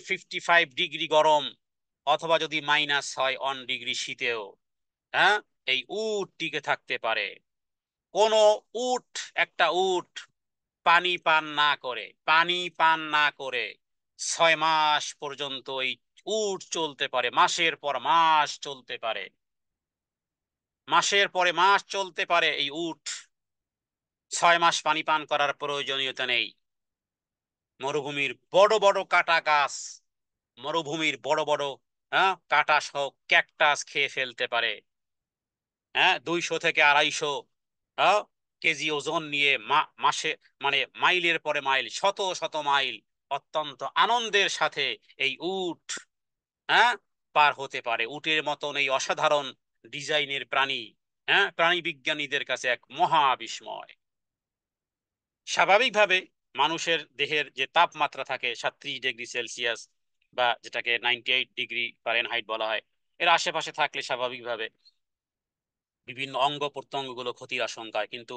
55 ডিগ্রি গরম, অথবা যদি মাইনাস হয় 1 ডিগ্রি শীতেও, হ্যাঁ, এই উট টিকে থাকতে পারে। কোন উট, একটা উট পানি পান না করে 6 মাস পর্যন্ত এই উট চলতে পারে, মাসের পর মাস চলতে পারে, মাসের পরে মাস চলতে পারে এই উট। 6 মাস পানি পান করার প্রয়োজনীয়তা নেই। মরুভূমির বড় বড় কাটা গাছ, মরুভূমির বড় বড় কাটা সহ ক্যাকটাস খেয়ে ফেলতে পারে। 200 থেকে 250 কেজি ওজন নিয়ে মাসে মানে মাইলের পরে মাইল, শত শত মাইল অত্যন্ত আনন্দের সাথে এই উট হ্যাঁ পার হতে পারে। উটের মতন এই অসাধারণ ডিজাইনের প্রাণী, প্রাণী বিজ্ঞানীদের কাছে এক মহাবিস্ময়। স্বাভাবিকভাবে মানুষের দেহের যে তাপমাত্রা থাকে 37 ডিগ্রি সেলসিয়াস, বা যেটাকে 98 ডিগ্রি ফারেনহাইট বলা হয়, এর আশেপাশে থাকলে স্বাভাবিকভাবে বিভিন্ন অঙ্গ প্রত্যঙ্গগুলো ক্ষতির আশঙ্কায়, কিন্তু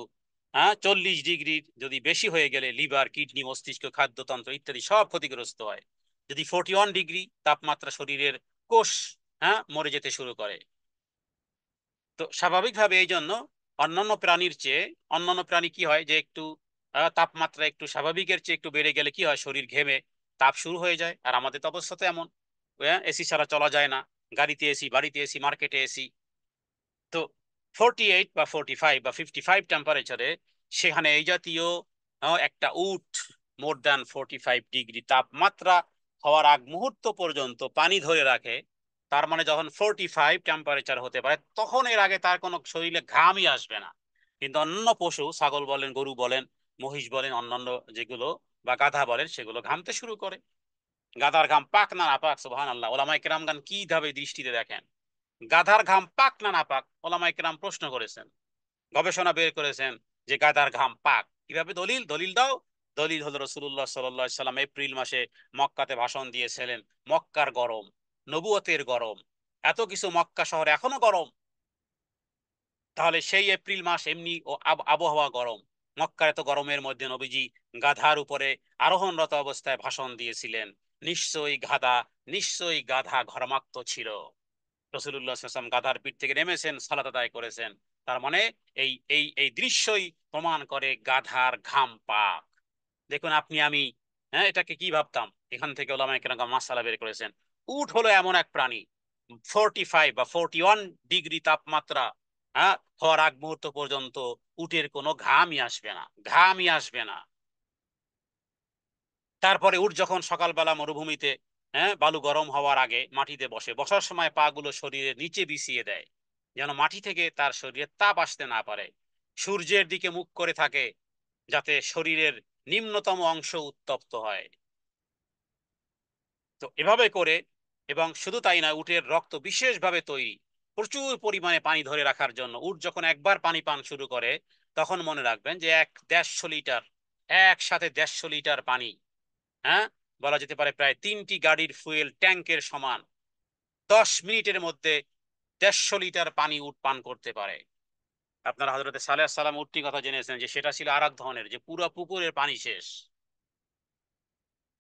40 ডিগ্রির যদি বেশি হয়ে গেলে লিভার, কিডনি, মস্তিষ্ক, খাদ্যতন্ত্র ইত্যাদি সব ক্ষতিগ্রস্ত হয়। যদি 41 ডিগ্রি তাপমাত্রা, শরীরের কোষ মরে যেতে শুরু করে। তো স্বাভাবিকভাবে এই জন্য অন্যান্য প্রাণী কি হয় যে একটু তাপমাত্রা একটু স্বাভাবিকের চেয়ে একটু বেড়ে গেলে কি হয়, শরীর ঘেমে তাপ শুরু হয়ে যায়। আর আমাদের তো অবস্থা তো এমন, এসি ছাড়া চলা যায় না, গাড়িতে এসি, বাড়িতে এসি, মার্কেটে এসি। তো 48 বা 45 বা 55 টেম্পারেচারে সেখানে এই জাতীয় একটা উট মোর দ্যান 45 ডিগ্রি তাপমাত্রা হওয়ার আগ মুহূর্ত পর্যন্ত পানি ধরে রাখে। তার মানে যখন 45 টেম্পারেচার হতে পারে তখন এর আগে তার কোনো শরীরে ঘামই আসবে না। কিন্তু অন্য পশু, ছাগল বলেন, গরু বলেন, মহিষ বলেন, অন্যান্য যেগুলো বা গাধা বলেন, সেগুলো ঘামতে শুরু করে। গাধার ঘাম পাক না না পাক, সুবহানাল্লাহ, ওলামায়ে কেরামগণ কিভাবে দৃষ্টিতে দেখেন। গাধার ঘাম পাক না না পাক, ওলামায়ে কেরাম প্রশ্ন করেছেন, গবেষণা বের করেছেন যে গাধার ঘাম পাক কিভাবে। দলিল, দলিল দাও। দলিল হলো রাসূলুল্লাহ সাল্লাল্লাহু আলাইহি সাল্লাম এপ্রিল মাসে মক্কাতে ভাষণ দিয়েছিলেন। মক্কার গরম, নবুয়তের গরম, এত কিছু, মক্কা শহরে এখনো গরম। তাহলে সেই এপ্রিল মাস এমনি ও আবহাওয়া গরম, মক্কার এত গরমের মধ্যে নবীজি গাধার উপরে আরোহণরত অবস্থায় ভাষণ দিয়েছিলেন। নিশ্চয়ই গাধা, নিশ্চয়ই গাধা ঘর্মাক্ত ছিল। রাসূলুল্লাহ সাল্লাল্লাহু আলাইহি ওয়াসাল্লাম গাধার পিঠ থেকে নেমেছেন, সালাত আদায় করেছেন। তার মানে এই দৃশ্যই প্রমাণ করে গাধার ঘাম পাক। দেখুন আপনি আমি, হ্যাঁ, এটাকে কি ভাবতাম, এখান থেকে ওলামায়ে কেরাম মাসআলা বের করেছেন। উট হলো এমন এক প্রাণী, 41 ডিগ্রি তাপমাত্রা, হ্যাঁ, হওয়ার আগ মুহূর্ত পর্যন্ত উটের কোনো ঘামই আসবে না, ঘামই আসবে না। তারপরে উট যখন সকালবেলা মরুভূমিতে, হ্যাঁ, বালু গরম হওয়ার আগে মাটিতে বসে, বসার সময় পা গুলো শরীরের নিচে বিছিয়ে দেয়, যেন মাটি থেকে তার শরীরে তাপ আসতে না পারে। সূর্যের দিকে মুখ করে থাকে, যাতে শরীরের নিম্নতম অংশ উত্তপ্ত হয়। তো এভাবে করে, এবং শুধু তাই না, উটের রক্ত বিশেষভাবে তৈরি প্রচুর পরিমাণে পানি ধরে রাখার জন্য। উট যখন একবার পানি পান শুরু করে, তখন মনে রাখবেন যে 150 লিটার, একসাথে 150 লিটার পানি, হ্যাঁ, বলা যেতে পারে প্রায় 3টি গাড়ির ফুয়েল ট্যাঙ্কের সমান, 10 মিনিটের মধ্যে 150 লিটার পানি উট পান করতে পারে। আপনারা হযরতে সালেহ সালাম উটটি কথা জেনেছেন যে সেটা ছিল আর এক ধরনের, যে পুরো পুকুরের পানি শেষ।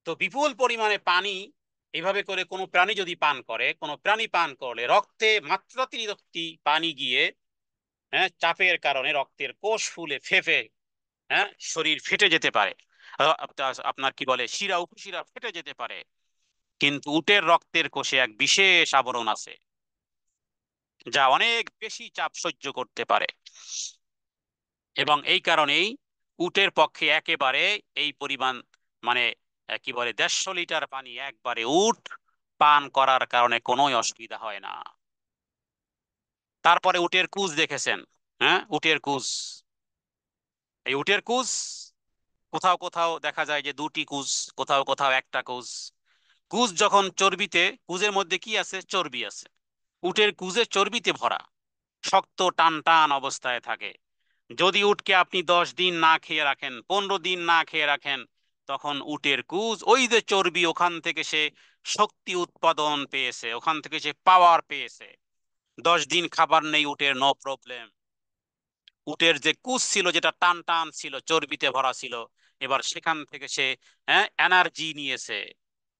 তো বিপুল পরিমাণে পানি এভাবে করে কোনো প্রাণী যদি পান করে, কোনো প্রাণী পান করলে রক্তে মাত্রাতিরিক্ত পানি গিয়ে, হ্যাঁ, চাপের কারণে রক্তের কোষ ফুলে ফেপে, হ্যাঁ, শরীর ফেটে যেতে পারে। আপনার কি বলে, শিরা উপশিরা ফেটে যেতে পারে। কিন্তু উটের রক্তের কোষে এক বিশেষ আবরণ আছে, যা অনেক বেশি চাপ সহ্য করতে পারে। এবং এই কারণেই উটের পক্ষে একেবারে এই পরিমাণ, মানে কি বলে, 150 লিটার পানি একবারে উট পান করার কারণে কোনোই অসুবিধা হয় না। তারপরে উটের কুজ দেখেছেন, হ্যাঁ, উটের কুজ। এই উটের কুজ কোথাও কোথাও দেখা যায় যে দুটি কুজ, কোথাও কোথাও একটা কুজ। কুজ যখন চর্বিতে, কুজের মধ্যে কি আছে, চর্বি আছে। উটের কুজে চর্বিতে ভরা, শক্ত টান টান অবস্থায় থাকে। যদি উটকে আপনি 10 দিন না খেয়ে রাখেন, 15 দিন না খেয়ে রাখেন, তখন উটের কুজ, ওই যে চর্বি, ওখান থেকে সে শক্তি উৎপাদন পেয়েছে, ওখান থেকে সে পাওয়ার পেয়েছে। 10 দিন খাবার নেই উটের, নো প্রবলেম। উটের যে কুজ ছিল, যেটা টান টান ছিল, চর্বিতে ভরা ছিল, এবার সেখান থেকে সে, হ্যাঁ, এনার্জি নিয়েছে।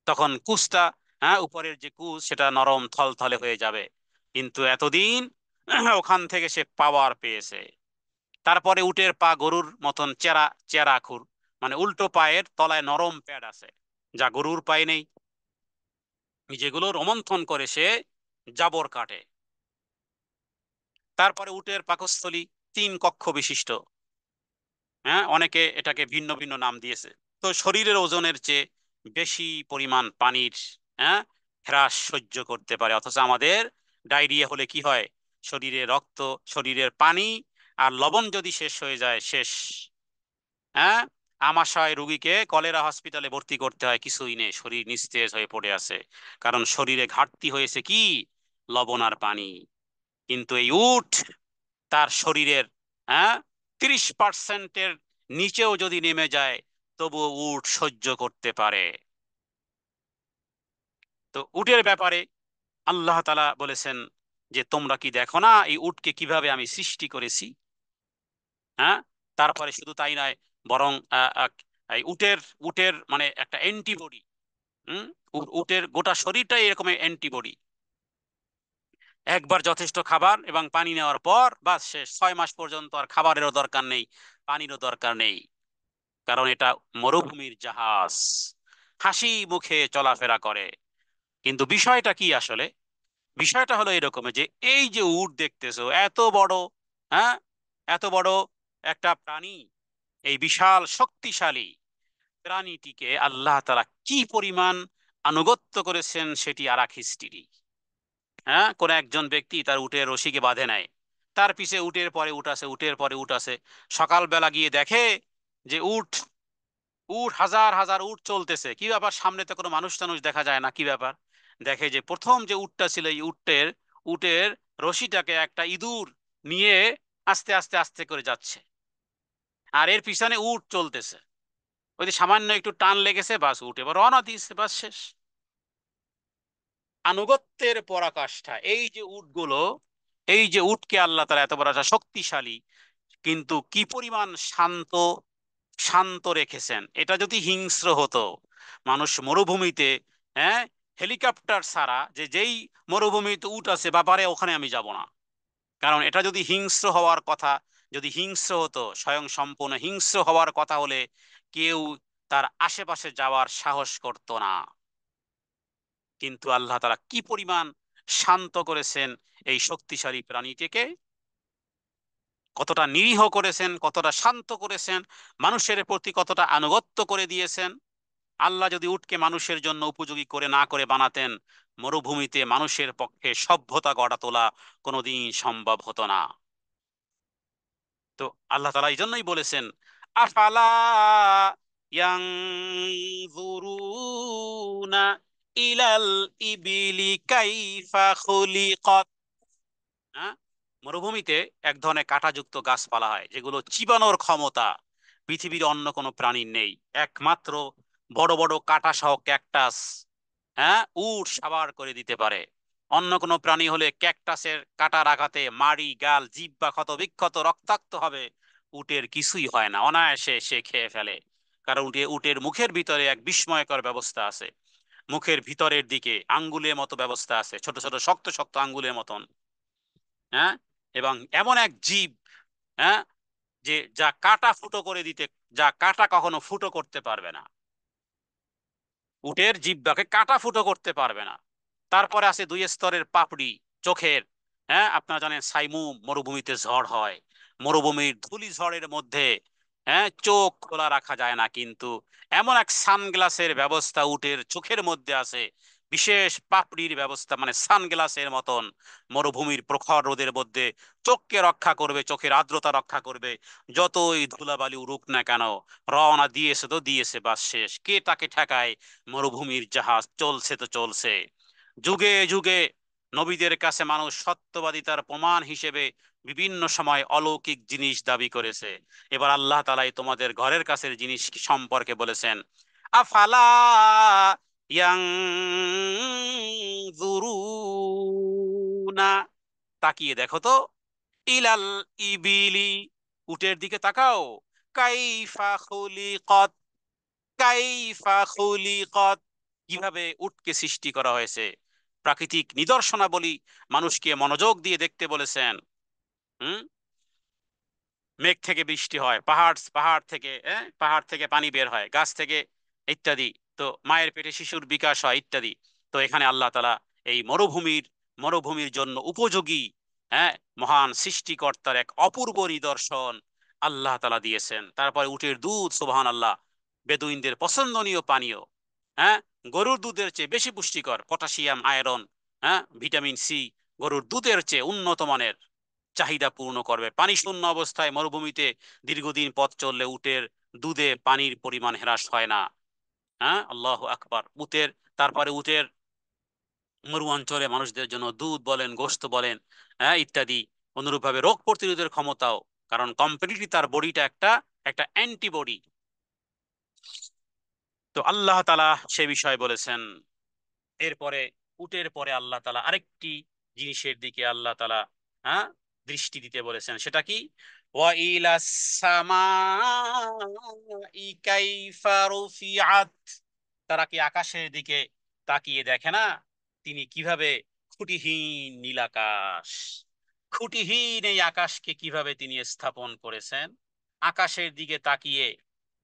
তখন কুজটা, হ্যাঁ, উপরের যে কুজ সেটা নরম থলথলে হয়ে যাবে। কিন্তু এতদিন ওখান থেকে সে পাওয়ার পেয়েছে। তারপরে উটের পা গরুর মতন চেরা চেরা খুর, মানে উল্টো পায়ের তলায় নরম প্যাড আছে, যা গরুর পায়ে নেই, যেগুলো রোমন্থন করে সে জাবর কাটে। তারপরে উটের পাকস্থলী 3 কক্ষ বিশিষ্ট, হ্যাঁ, অনেকে এটাকে ভিন্ন ভিন্ন নাম দিয়েছে। তো শরীরের ওজনের চেয়ে বেশি পরিমাণ পানির, হ্যাঁ, হ্রাস সহ্য করতে পারে। অথচ আমাদের ডায়রিয়া হলে কি হয়, শরীরে রক্ত, শরীরের পানি আর লবণ যদি শেষ হয়ে যায়, শেষ, হ্যাঁ, আমাশয় রুগীকে কলেরা হসপিটালে ভর্তি করতে হয়, কিছুই নেই, শরীর নিস্তেজ হয়ে পড়ে আছে, কারণ শরীরে ঘাটতি হয়েছে কি, লবণ আর পানি। কিন্তু এই উট তার শরীরের, হ্যাঁ, 30%-এর নিচেও যদি নেমে যায়, তবুও উট সহ্য করতে পারে। তো উটের ব্যাপারে আল্লাহ তাআলা বলেছেন যে তোমরা কি দেখো না এই উটকে কিভাবে আমি সৃষ্টি করেছি, হ্যাঁ। তারপরে শুধু তাই নয়, বরং এই উটের, উটের মানে একটা অ্যান্টিবডি, হুম, উটের গোটা শরীরটাই এরকম অ্যান্টিবডি। একবার যথেষ্ট খাবার এবং পানি নেওয়ার পর বাস শেষ, 6 মাস পর্যন্ত আর খাবারেরও দরকার নেই, পানিরও দরকার নেই, কারণ এটা মরুভূমির জাহাজ, হাসি মুখে চলাফেরা করে। কিন্তু বিষয়টা কি আসলে, বিষয়টা হলো এরকম যে এই যে উট দেখতেছো এত বড়, হ্যাঁ, এত বড় একটা প্রাণী, এই বিশাল শক্তিশালী প্রাণীটিকে আল্লাহ তাআলা কি পরিমাণ আনুগত্য করেছেন সেটি আর এক হিস্ট্রি। হ্যাঁ, কোন একজন ব্যক্তি তার উটের রশিকে বাঁধে নেয়, তার পিছে উটের পরে উট আছে, উটের পরে উট আছে। সকালবেলা গিয়ে দেখে যে উট উট, হাজার হাজার উট চলতেছে, কি ব্যাপার, সামনে তো কোনো মানুষ টানুষ দেখা যায় না, কি ব্যাপার? দেখে যে প্রথম যে উটটা ছিল, এই উটের রশিটাকে একটা ইঁদুর নিয়ে আস্তে আস্তে আস্তে করে যাচ্ছে, আর এর পিছনে উট চলতেছে। ওই যে সামান্য একটু টান লেগেছে, বাস উট এবার রওনা দিয়েছে, বাস শেষ। আনুগত্যের পরাকাষ্ঠা এই যে উটগুলো, এই যে উটকে আল্লাহ তাআলা এত বড় একটা শক্তিশালী, কিন্তু কি পরিমাণ শান্ত, শান্ত রেখেছেন। এটা যদি হিংস্র হতো, মানুষ মরুভূমিতে, হ্যাঁ, হেলিকপ্টার ছাড়া যে যেই মরুভূমিতে উট আছে, বাবারে ওখানে আমি যাব না। কারণ এটা যদি হিংস্র হওয়ার কথা, যদি হিংস্র হতো, স্বয়ং সম্পূর্ণ হিংস্র হওয়ার কথা হলে কেউ তার আশেপাশে যাওয়ার সাহস করত না। কিন্তু আল্লাহ তাআলা কি পরিমাণ শান্ত করেছেন এই শক্তিশালী প্রাণীটিকে, কতটা নিরীহ করেছেন, কতটা শান্ত করেছেন, মানুষের প্রতি কতটা আনুগত্য করে দিয়েছেন। আল্লাহ যদি উটকে মানুষের জন্য উপযোগী করে না করে বানাতেন, মরুভূমিতে মানুষের পক্ষে সভ্যতা গড়া তোলা কোনোদিন সম্ভব হতো না। তো আল্লাহ তাআলা এই জন্যই বলেছেন, আফালা ইয়ানজুরুনা ইলাল ইবিলি কাইফা খুলিকাত। হ্যাঁ, মরুভূমিতে এক ধরনের কাঁটাযুক্ত গাছপালা হয়, যেগুলো চিবানোর ক্ষমতা পৃথিবীর অন্য কোনো প্রাণীর নেই। একমাত্র বড় বড় কাঁটা সহ ক্যাকটাস, হ্যাঁ, উট সাবার করে দিতে পারে। অন্য কোনো প্রাণী হলে ক্যাকটাসের কাঁটার আঘাতে মাড়ি, গাল, জিহ্বা ক্ষত বিক্ষত রক্তাক্ত হবে, উটের কিছুই হয় না, অনায়াসে সে খেয়ে ফেলে। কারণ উটের মুখের ভিতরে এক বিস্ময়কর ব্যবস্থা আছে। মুখের ভিতরের দিকে আঙ্গুলের মতো ব্যবস্থা আছে, ছোট ছোট শক্ত শক্ত আঙ্গুলের মতন। হ্যাঁ, এবং এমন এক জীব, হ্যাঁ, যে যা কাটা ফুটো করে দিতে, যা কাটা কখনো ফুটো করতে পারবে না। উটের জিহ্বাকে কাটা ফুটো করতে পারবে না। তারপরে আছে দুই স্তরের পাপড়ি চোখের। হ্যাঁ, আপনারা জানেন সাইমু মরুভূমিতে ঝড় হয়, মরুভূমির ধূলি ঝড়ের মধ্যে, হ্যাঁ, চোখ খোলা রাখা যায় না, কিন্তু এমন এক সানগ্লাসের ব্যবস্থা উটের চোখের মধ্যে আছে, বিশেষ পাপড়ির ব্যবস্থা, মানে সানগ্লাসের মতন, মরুভূমির প্রখর রোদের মধ্যে চোখকে রক্ষা করবে, চোখের আর্দ্রতা রক্ষা করবে। যতই ধুলাবালি উড়ুক না কেন, রওনা দিয়েছে তো দিয়েছে, বাস শেষ, কে তাকে ঠেকায়? মরুভূমির জাহাজ চলছে তো চলছে। যুগে যুগে নবীদের কাছে মানুষ সত্যবাদিতার প্রমাণ হিসেবে বিভিন্ন সময় অলৌকিক জিনিস দাবি করেছে। এবার আল্লাহ তাআলাই তোমাদের ঘরের কাছের জিনিস সম্পর্কে বলেছেন, আফালা ইয়ানজুরুনা, তাকিয়ে দেখো তো, ইলাল ইবিলি, উটের দিকে তাকাও, কাইফা খুলিকাত, কাইফা খুলিকাত, কিভাবে উটকে সৃষ্টি করা হয়েছে। প্রাকৃতিক নিদর্শনাবলী মানুষকে মনোযোগ দিয়ে দেখতে বলেছেন। হুম, মেঘ থেকে বৃষ্টি হয়, পাহাড় পাহাড় থেকে, পাহাড় থেকে পানি বের হয়, গাছ থেকে, ইত্যাদি। তো মায়ের পেটে শিশুর বিকাশ হয়, ইত্যাদি। তো এখানে আল্লাহ তাআলা এই মরুভূমির জন্য উপযোগী, হ্যাঁ, মহান সৃষ্টিকর্তার এক অপূর্ব নিদর্শন আল্লাহ তাআলা দিয়েছেন। তারপরে উটের দুধ, সুবহান আল্লাহ, বেদুইনদের পছন্দনীয় পানীয়। হ্যাঁ, গরুর দুধের চেয়ে বেশি পুষ্টিকর, পটাশিয়াম, আয়রন, হ্যাঁ, ভিটামিন সি, গরুর দুধের চেয়ে উন্নত মানের, চাহিদা পূর্ণ করবে। পানি শূন্য অবস্থায় মরুভূমিতে দীর্ঘদিন পথ চললে উটের দুধে পানির পরিমাণ হ্রাস হয় না। হ্যাঁ, আল্লাহ আকবার। তারপরে উটের মরু অঞ্চলে মানুষদের জন্য দুধ বলেন, গোশত বলেন, হ্যাঁ, ইত্যাদি। অনুরূপভাবে রোগ প্রতিরোধের ক্ষমতাও, কারণ কমপ্লিটলি তার বডিটা একটা একটা অ্যান্টিবডি। তো আল্লাহ তাআলা সে বিষয়ে বলেছেন। এরপরে উটের পরে আল্লাহ তাআলা আরেকটি জিনিসের দিকে আল্লাহ তাআলা, হ্যাঁ, দৃষ্টি দিতে বলেছেন, সেটা কি? ওয়া ইলাস সামাই কাইফা রুফিআত, তারা কি আকাশের দিকে তাকিয়ে দেখে না তিনি কিভাবে খুঁটিহীন নীল আকাশ, খুঁটিহীন এই আকাশকে কিভাবে তিনি স্থাপন করেছেন। আকাশের দিকে তাকিয়ে,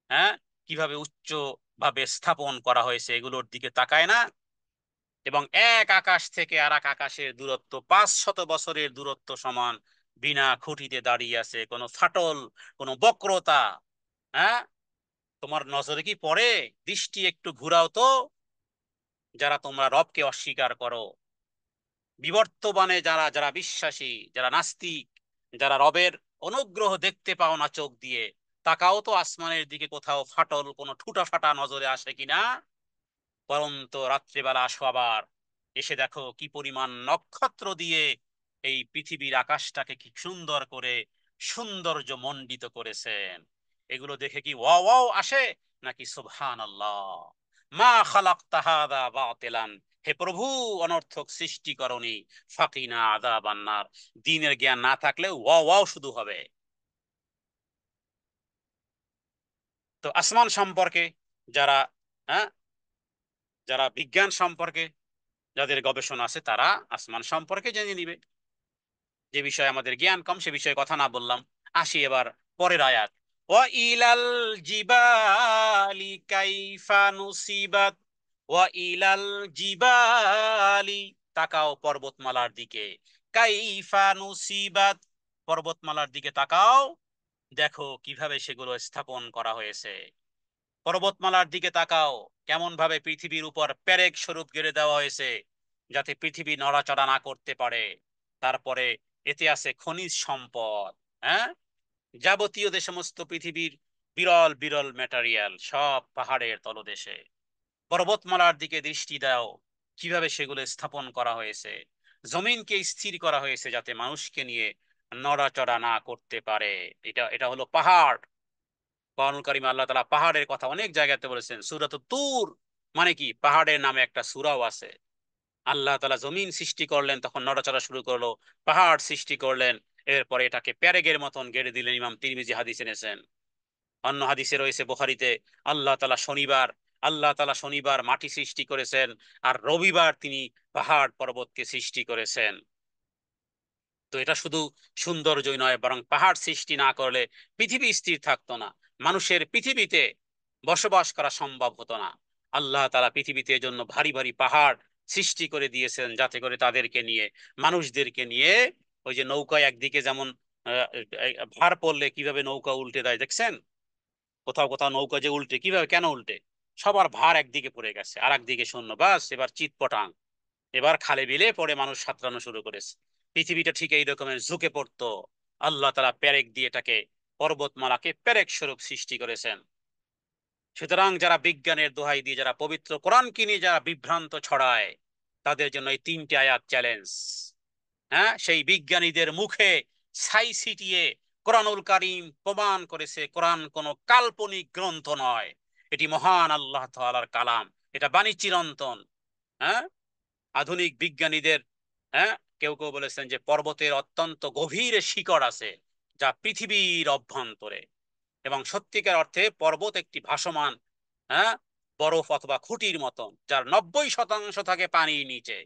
হ্যাঁ, কিভাবে উচ্চ ভাবে স্থাপন করা হয়েছে, এগুলোর দিকে তাকায় না? এবং এক আকাশ থেকে আর এক আকাশের দূরত্ব 500 বছরের দূরত্ব সমান, বিনা খুঁটিতে দাঁড়িয়ে আছে, কোনো ফাটল, কোনো বক্রতা, হ্যাঁ, তোমার নজরে কি পড়ে? দৃষ্টি একটু ঘুরাও তো, যারা তোমরা রবকে অস্বীকার করো, বিবর্তমানে যারা যারা বিশ্বাসী, যারা নাস্তিক, যারা রবের অনুগ্রহ দেখতে পাও না চোখ দিয়ে, তাকাও তো আসমানের দিকে, কোথাও ফাটল, কোনো ঠুটা ফাটা নজরে আসে কিনা। পরন্ত রাত্রিবেলা আসো আবার, এসে দেখো কি পরিমাণ নক্ষত্র দিয়ে এই পৃথিবীর আকাশটাকে কি সুন্দর করে সৌন্দর্য মণ্ডিত করেছেন। এগুলো দেখে কি ওয়াও ওয়াও আসে, নাকি সুবহানাল্লাহ মা খালাকতা হাযা বাতিলান, হে প্রভু অনর্থক সৃষ্টি করনি, ফাকিনা আযাবান নার। দ্বীনের জ্ঞান না থাকলে ওয়াও ওয়াও শুধু হবে। তো আসমান সম্পর্কে যারা, হ্যাঁ, যারা বিজ্ঞান সম্পর্কে যাদের গবেষণা আছে তারা আসমান সম্পর্কে জেনে নিবে। যে বিষয়ে আমাদের জ্ঞান কম সে বিষয়ে কথা না বললাম, আসি এবার পরের আয়াত। ওয়া ইলাল জিবালি কাইফা নুসিবাত, ওয়া ইলাল জিবালি, তাকাও পর্বতমালার দিকে, কাইফা নুসিবাত, পর্বতমালার দিকে তাকাও, দেখো কিভাবে সেগুলো স্থাপন করা হয়েছে। পর্বতমালার দিকে তাকাও, কেমন ভাবে পৃথিবীর উপর পেরেক স্বরূপ গেড়ে দেওয়া হয়েছে, যাতে পৃথিবী নড়াচড়া না করতে পারে। তারপরে এতে আছে খনিজ সম্পদ, হ্যাঁ, যাবতীয় যে সমস্ত পৃথিবীর বিরল বিরল ম্যাটেরিয়াল সব পাহাড়ের তলদেশে। পর্বতমালার দিকে দৃষ্টি দাও, কিভাবে সেগুলো স্থাপন করা হয়েছে। জমিনকে স্থির করা হয়েছে যাতে মানুষকে নিয়ে নড়াচড়া না করতে পারে। এটা এটা হলো পাহাড়। কোরআনুল কারীমে আল্লাহ তাআলা পাহাড়ের কথা অনেক জায়গাতে বলেছেন। সূরাতুত তুর মানে কি, পাহাড়ের নামে একটা সূরাও আছে। আল্লাহ তাআলা জমিন সৃষ্টি করলেন, তখন নড়াচড়া শুরু করলো। পাহাড় সৃষ্টি করলেন, এরপরে এটাকে প্যারেগের মতন গেড়ে দিলেন। ইমাম তিরমিজি হাদিস এনেছেন। অন্য হাদিসে রয়েছে বুখারীতে, আল্লাহ তাআলা শনিবার আল্লাহ তাআলা শনিবার মাটি সৃষ্টি করেছেন, আর রবিবার তিনি পাহাড় পর্বতকে সৃষ্টি করেছেন। তো এটা শুধু সৌন্দর্যই নয়, বরং পাহাড় সৃষ্টি না করলে পৃথিবী স্থির থাকতো না, মানুষের পৃথিবীতে বসবাস করা সম্ভব হতো না। আল্লাহ তাআলা পৃথিবীতে এজন্য ভারী ভারী পাহাড় সৃষ্টি করে দিয়েছেন, যাতে করে তাদেরকে নিয়ে, মানুষদেরকে নিয়ে, ওই যে নৌকায় একদিকে যেমন ভার পড়লে কিভাবে নৌকা উল্টে দেয় দেখছেন, কোথাও কোথাও নৌকা যে উল্টে, কিভাবে কেন উল্টে, সবার ভার একদিকে পড়ে গেছে আর একদিকে শূন্য, বাস এবার চিৎপটাং, এবার খালে বিলে পড়ে মানুষ সাঁতরানো শুরু করেছে। পৃথিবীটা ঠিক এই রকমের ঝুঁকে পড়তো। আল্লাহ তাআলা পেরেক দিয়ে এটাকে, পর্বতমালাকে পেরেক স্বরূপ সৃষ্টি করেছেন। সুতরাং যারা বিজ্ঞানের দোহাই দিয়ে, যারা পবিত্র কোরআনকে নিয়ে যারা বিভ্রান্ত ছড়ায়, তাদের জন্য এই তিনটি আয়াত চ্যালেঞ্জ। হ্যাঁ, সেই বিজ্ঞানীদের মুখে ছাই ছিটিয়ে কোরআনুল কারীম প্রমাণ করেছে কোরআন কোনো কাল্পনিক গ্রন্থ নয়, এটি মহান আল্লাহ তাআলার কালাম, এটা বাণী চিরন্তন। হ্যাঁ, আধুনিক বিজ্ঞানীদের, হ্যাঁ, কেউ কেউ বলেছেন যে পর্বতের অত্যন্ত গভীর শিকড় আছে, যা পৃথিবীর অভ্যন্তরে। এবং সত্যিকার অর্থে পর্বত একটি ভাসমান, হ্যাঁ, বরফ অথবা খুঁটির মতন, যার 90% থাকে পানির নিচে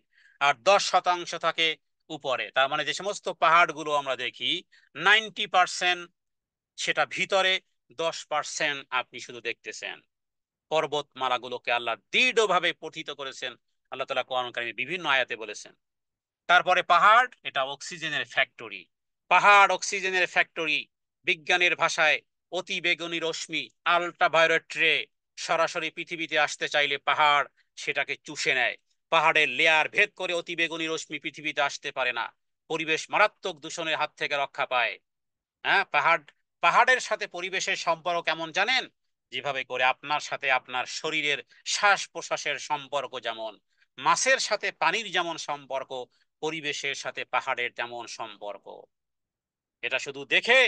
আর 10% থাকে উপরে। তার মানে যে সমস্ত পাহাড়গুলো আমরা দেখি, 90% সেটা ভিতরে, 10% আপনি শুধু দেখতেছেন। পর্বতমালাগুলোকে আল্লাহ দৃঢ়ভাবে পতিত করেছেন, আল্লাহ তাআলা কোরআন কারীমে বিভিন্ন আয়াতে বলেছেন। তারপরে পাহাড়, এটা অক্সিজেনের ফ্যাক্টরি। পাহাড় অক্সিজেনের ফ্যাক্টরি। বিজ্ঞানের ভাষায় অতি বেগুনি রশ্মি, আল্ট্রাভায়োলেট রে সরাসরি পৃথিবীতে আসতে চাইলে পাহাড় সেটাকে চুষে নেয়। পাহাড়ের লেয়ার ভেদ করে অতি বেগুনি রশ্মি পৃথিবীতে আসতে পারে না। পরিবেশ মারাত্মক দূষণের হাত থেকে রক্ষা পায়। হ্যাঁ, পাহাড়ের সাথে পরিবেশের সম্পর্ক কেমন জানেন? যেভাবে করে আপনার সাথে আপনার শরীরের শ্বাস প্রশ্বাসের সম্পর্ক যেমন, মাছের সাথে পানির যেমন সম্পর্ক, পরিবেশের সাথে পাহাড়ের তেমন সম্পর্ক। এটা শুধু দেখে,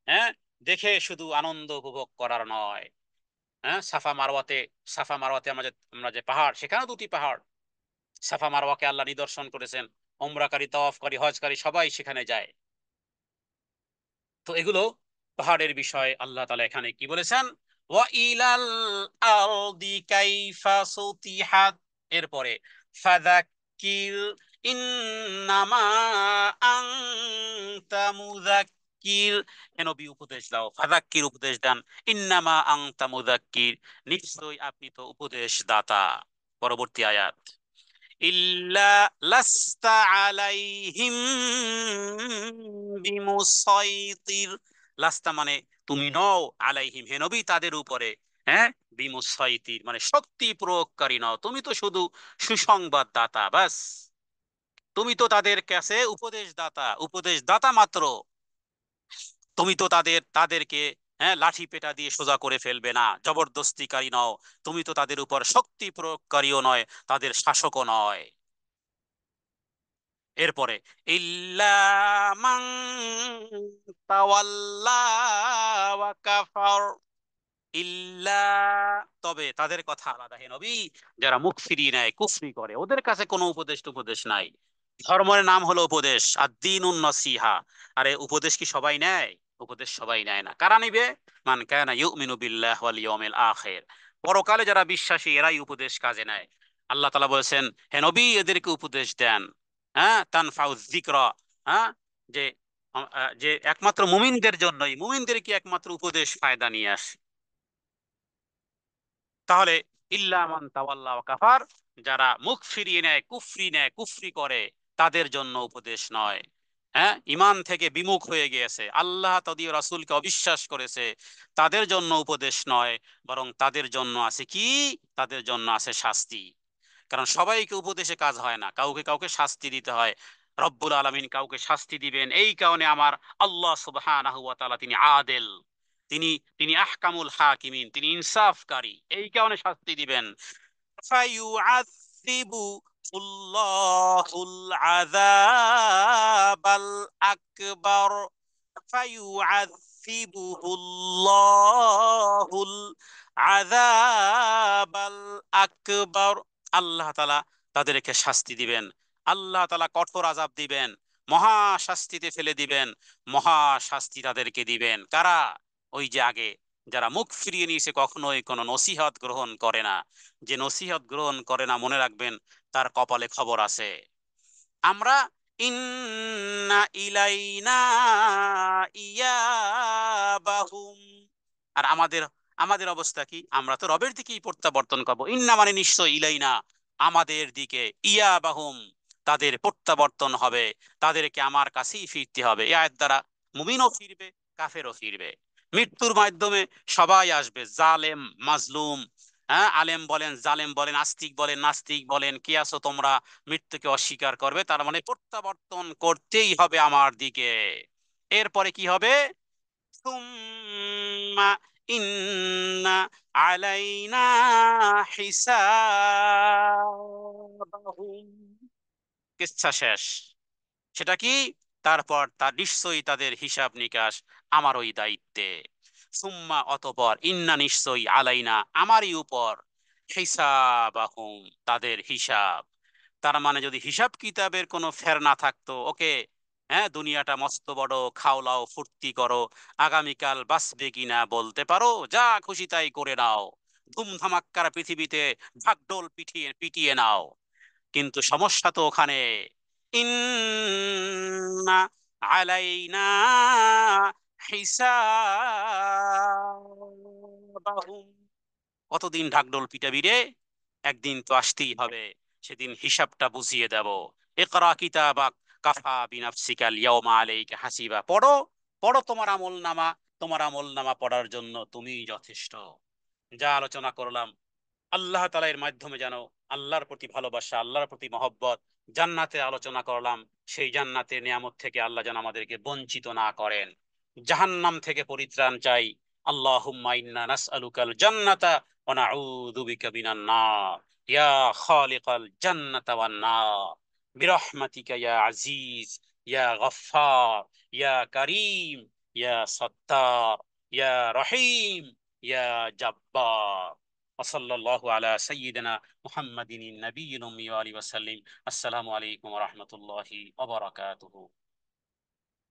হ্যাঁ, দেখে শুধু আনন্দ উপভোগ করার নয়। হ্যাঁ, সাফা মারওয়াতে আমরা যে পাহাড়, সেখানেও দুটি পাহাড়। সাফা মারওয়াকে আল্লাহ নিদর্শন করেছেন, ওমরাকারী, তাওয়াফকারী, হজকারী সবাই সেখানে যায়। তো এগুলো পাহাড়ের বিষয়। আল্লাহ তাআলা এখানে কি বলেছেন, ওয়া ইলাল আরদি কাইফা সুতিহাত, এরপরে ফাযাক্কির ইন্নামা আনতা মুযাক্কির, হে নবী উপদেশ দাও, ফাযাক্কির উপদেশ দান, ইন্নামা আনতা মুযাক্কির, নিশ্চয়ই আপনি তো উপদেশ দাতা। পরবর্তী আয়াত, ইল্লা লাস্তা আলাইহিম বিমুসাইতির, লাস্তা মানে তুমি নও, আলাইহিম হে নবী তাদের উপরে, হ্যাঁ, বিমুসাইতির মানে শক্তি প্রয়োগকারী নও, তুমি তো শুধু সুসংবাদ দাতা বাস। তুমি তো তাদের কাছে উপদেশ দাতা মাত্র। তুমি তো তাদেরকে হ্যাঁ, লাঠি পেটা দিয়ে সোজা করে ফেলবে না, জবরদস্তিকারী নও, তুমি তো তাদের উপর শক্তি প্রয়োগকারীও নয়, তাদের শাসকও নয়। এরপরে ইল্লা মান তাওয়াল্লা ওয়া কাফার, ইল্লা, তবে তাদের কথা আলাদা হে নবী, যারা মুখ ফিরিয়ে নেয়, কুফরি করে, ওদের কাছে কোনো উপদেশ টুপদেশ নাই। ধর্মের নাম হলো উপদেশ, আর দ্বীনুন নসিহা। আরে উপদেশ কি সবাই নেয়? উপদেশ সবাই নেয় না। কারা নিবে? মান কানা ইউমিনু বিল্লাহ ওয়াল ইয়াউমিল আখির, পরকালে যারা বিশ্বাসী এরাই উপদেশ কাজে নেয়। আল্লাহ তাআলা বলেছেন, হে নবী এদেরকে উপদেশ দেন। হ্যাঁ, তানফাউ যিকরা, হ্যাঁ, যে যে একমাত্র মুমিনদের জন্যই, মুমিনদের কি একমাত্র উপদেশ ফায়দা নিয়ে আসে। তাহলে ইল্লা মান তাওয়াল্লা ওয়া কাফার, যারা মুখ ফিরিয়ে নেয়, কুফরি করে, তাদের জন্য উপদেশ নয়। হ্যাঁ, ইমান থেকে বিমুখ হয়ে গিয়েছে, আল্লাহ তদীয় রাসূলকে অবিশ্বাস করেছে, তাদের জন্য উপদেশ নয়, বরং তাদের জন্য আছে কি? তাদের জন্য আছে শাস্তি। কারণ সবাইকে উপদেশে কাজ হয় না, কাউকে কাউকে শাস্তি দিতে হয়। রব্বুল আলামিন কাউকে শাস্তি দিবেন, এই কারণে আমার আল্লাহ সুবহানাহু ওয়া তাআলা তিনি আদেল, তিনি তিনি আহকামুল হাকিমিন, তিনি ইনসাফকারী, এই কারণে শাস্তি দিবেন। ফায়ুআযযিবু আল্লাহুল আযাবাল আকবার, ফায়ুআযিবুহুল্লাহুল আযাবাল আকবার, আল্লাহ তাআলা তাদেরকে শাস্তি দিবেন, আল্লাহ তাআলা কঠোর আযাব দিবেন, মহা শাস্তিতে ফেলে দিবেন, মহা শাস্তি তাদেরকে দিবেন। কারা? ওই যে আগে যারা মুখ ফিরিয়ে নিয়েছে, কখনোই কোনো নসিহত গ্রহণ করে না। যে নসিহত গ্রহণ করে না, মনে রাখবেন তার কপালে খবর আছে। আমরা ইন্না ইলাইনা ইয়াবাহুম, আর আমাদের আমাদের অবস্থা কি? আমরা তো রবের দিকেই প্রত্যাবর্তন করব। ইন্না মানে নিশ্চয়, ইলাইনা আমাদের দিকে, ইয়াবাহুম তাদের প্রত্যাবর্তন হবে, তাদেরকে আমার কাছেই ফিরতে হবে। এই আয়াত দ্বারা মুমিনও ফিরবে, কাফেরও ফিরবে। মৃত্যুর মাধ্যমে সবাই আসবে, জালেম মাজলুম, হ্যাঁ, আলেম বলেন, জালেম বলেন, আস্তিক বলেন, নাস্তিক বলেন, কে আছো তোমরা, মৃত্যুকে অস্বীকার করবে। তার মানে প্রত্যাবর্তন করতেই হবে আমার দিকে। এরপরে কি হবে? সুম্মা ইন্না আলাইনা হিসাবাহুম, কিচ্ছা শেষ। সেটা কি? তারপর তার নিশ্চয়ই তাদের হিসাব নিকাশ আমার ওই দায়িত্বে। সুম্মা অতঃপর, ইন্না নিশ্চয়ই, আলাইনা আমারই উপর, হিসাবাহুম তাদের হিসাব। তার মানে যদি হিসাব কিতাবের কোনো ফের না থাকতো, ওকে, হ্যাঁ, দুনিয়াটা মস্ত বড়, খাওলাও ফুর্তি করো, আগামীকাল বাঁচবে কিনা বলতে পারো, যা খুশি তাই করে নাও, ধুমধামাক্কার পৃথিবীতে ঢাকঢোল পিটিয়ে পিটিয়ে নাও। কিন্তু সমস্যা তো ওখানে, ইন্না আলাইনা হিসাবাহুম, কতদিন ঢাকঢোল পিটাবি রে? একদিন তো আসতেই হবে, সেদিন হিসাবটা বুঝিয়ে দেব। ইকরা কিতাবাক কাফা বিনাফসিকাল ইয়াউমা আলাইকা হাসিবা, পড়ো, পড়ো তোমার আমলনামা, তোমার আমলনামা পড়ার জন্য তুমিই যথেষ্ট। যা আলোচনা করলাম, আল্লাহ তাআলা এর মাধ্যমে যেন আল্লাহর প্রতি ভালোবাসা, আল্লাহর প্রতি মহব্বত, জান্নাতে আলোচনা করলাম, সেই জান্নাতের নিয়ামত থেকে আল্লাহ যেন আমাদেরকে বঞ্চিত না করেন। জাহান্নাম থেকে পরিত্রাণ চাই। আল্লাহুম্মা ইন্না নাসআলুকাল জান্নাতা ওয়া নাউযু বিকা মিনান নার, ইয়া খালিকাল জান্নাতা ওয়ান নার, বিরহমাতিকা ইয়া আজিজ, ইয়া গফফার, ইয়া কারীম, ইয়া সত্তার, ইয়া রহিম, ইয়া জাব্বার। وصلى الله على سيدنا محمد النبي الأمي وآله وسلم. السلام عليكم ورحمة الله وبركاته.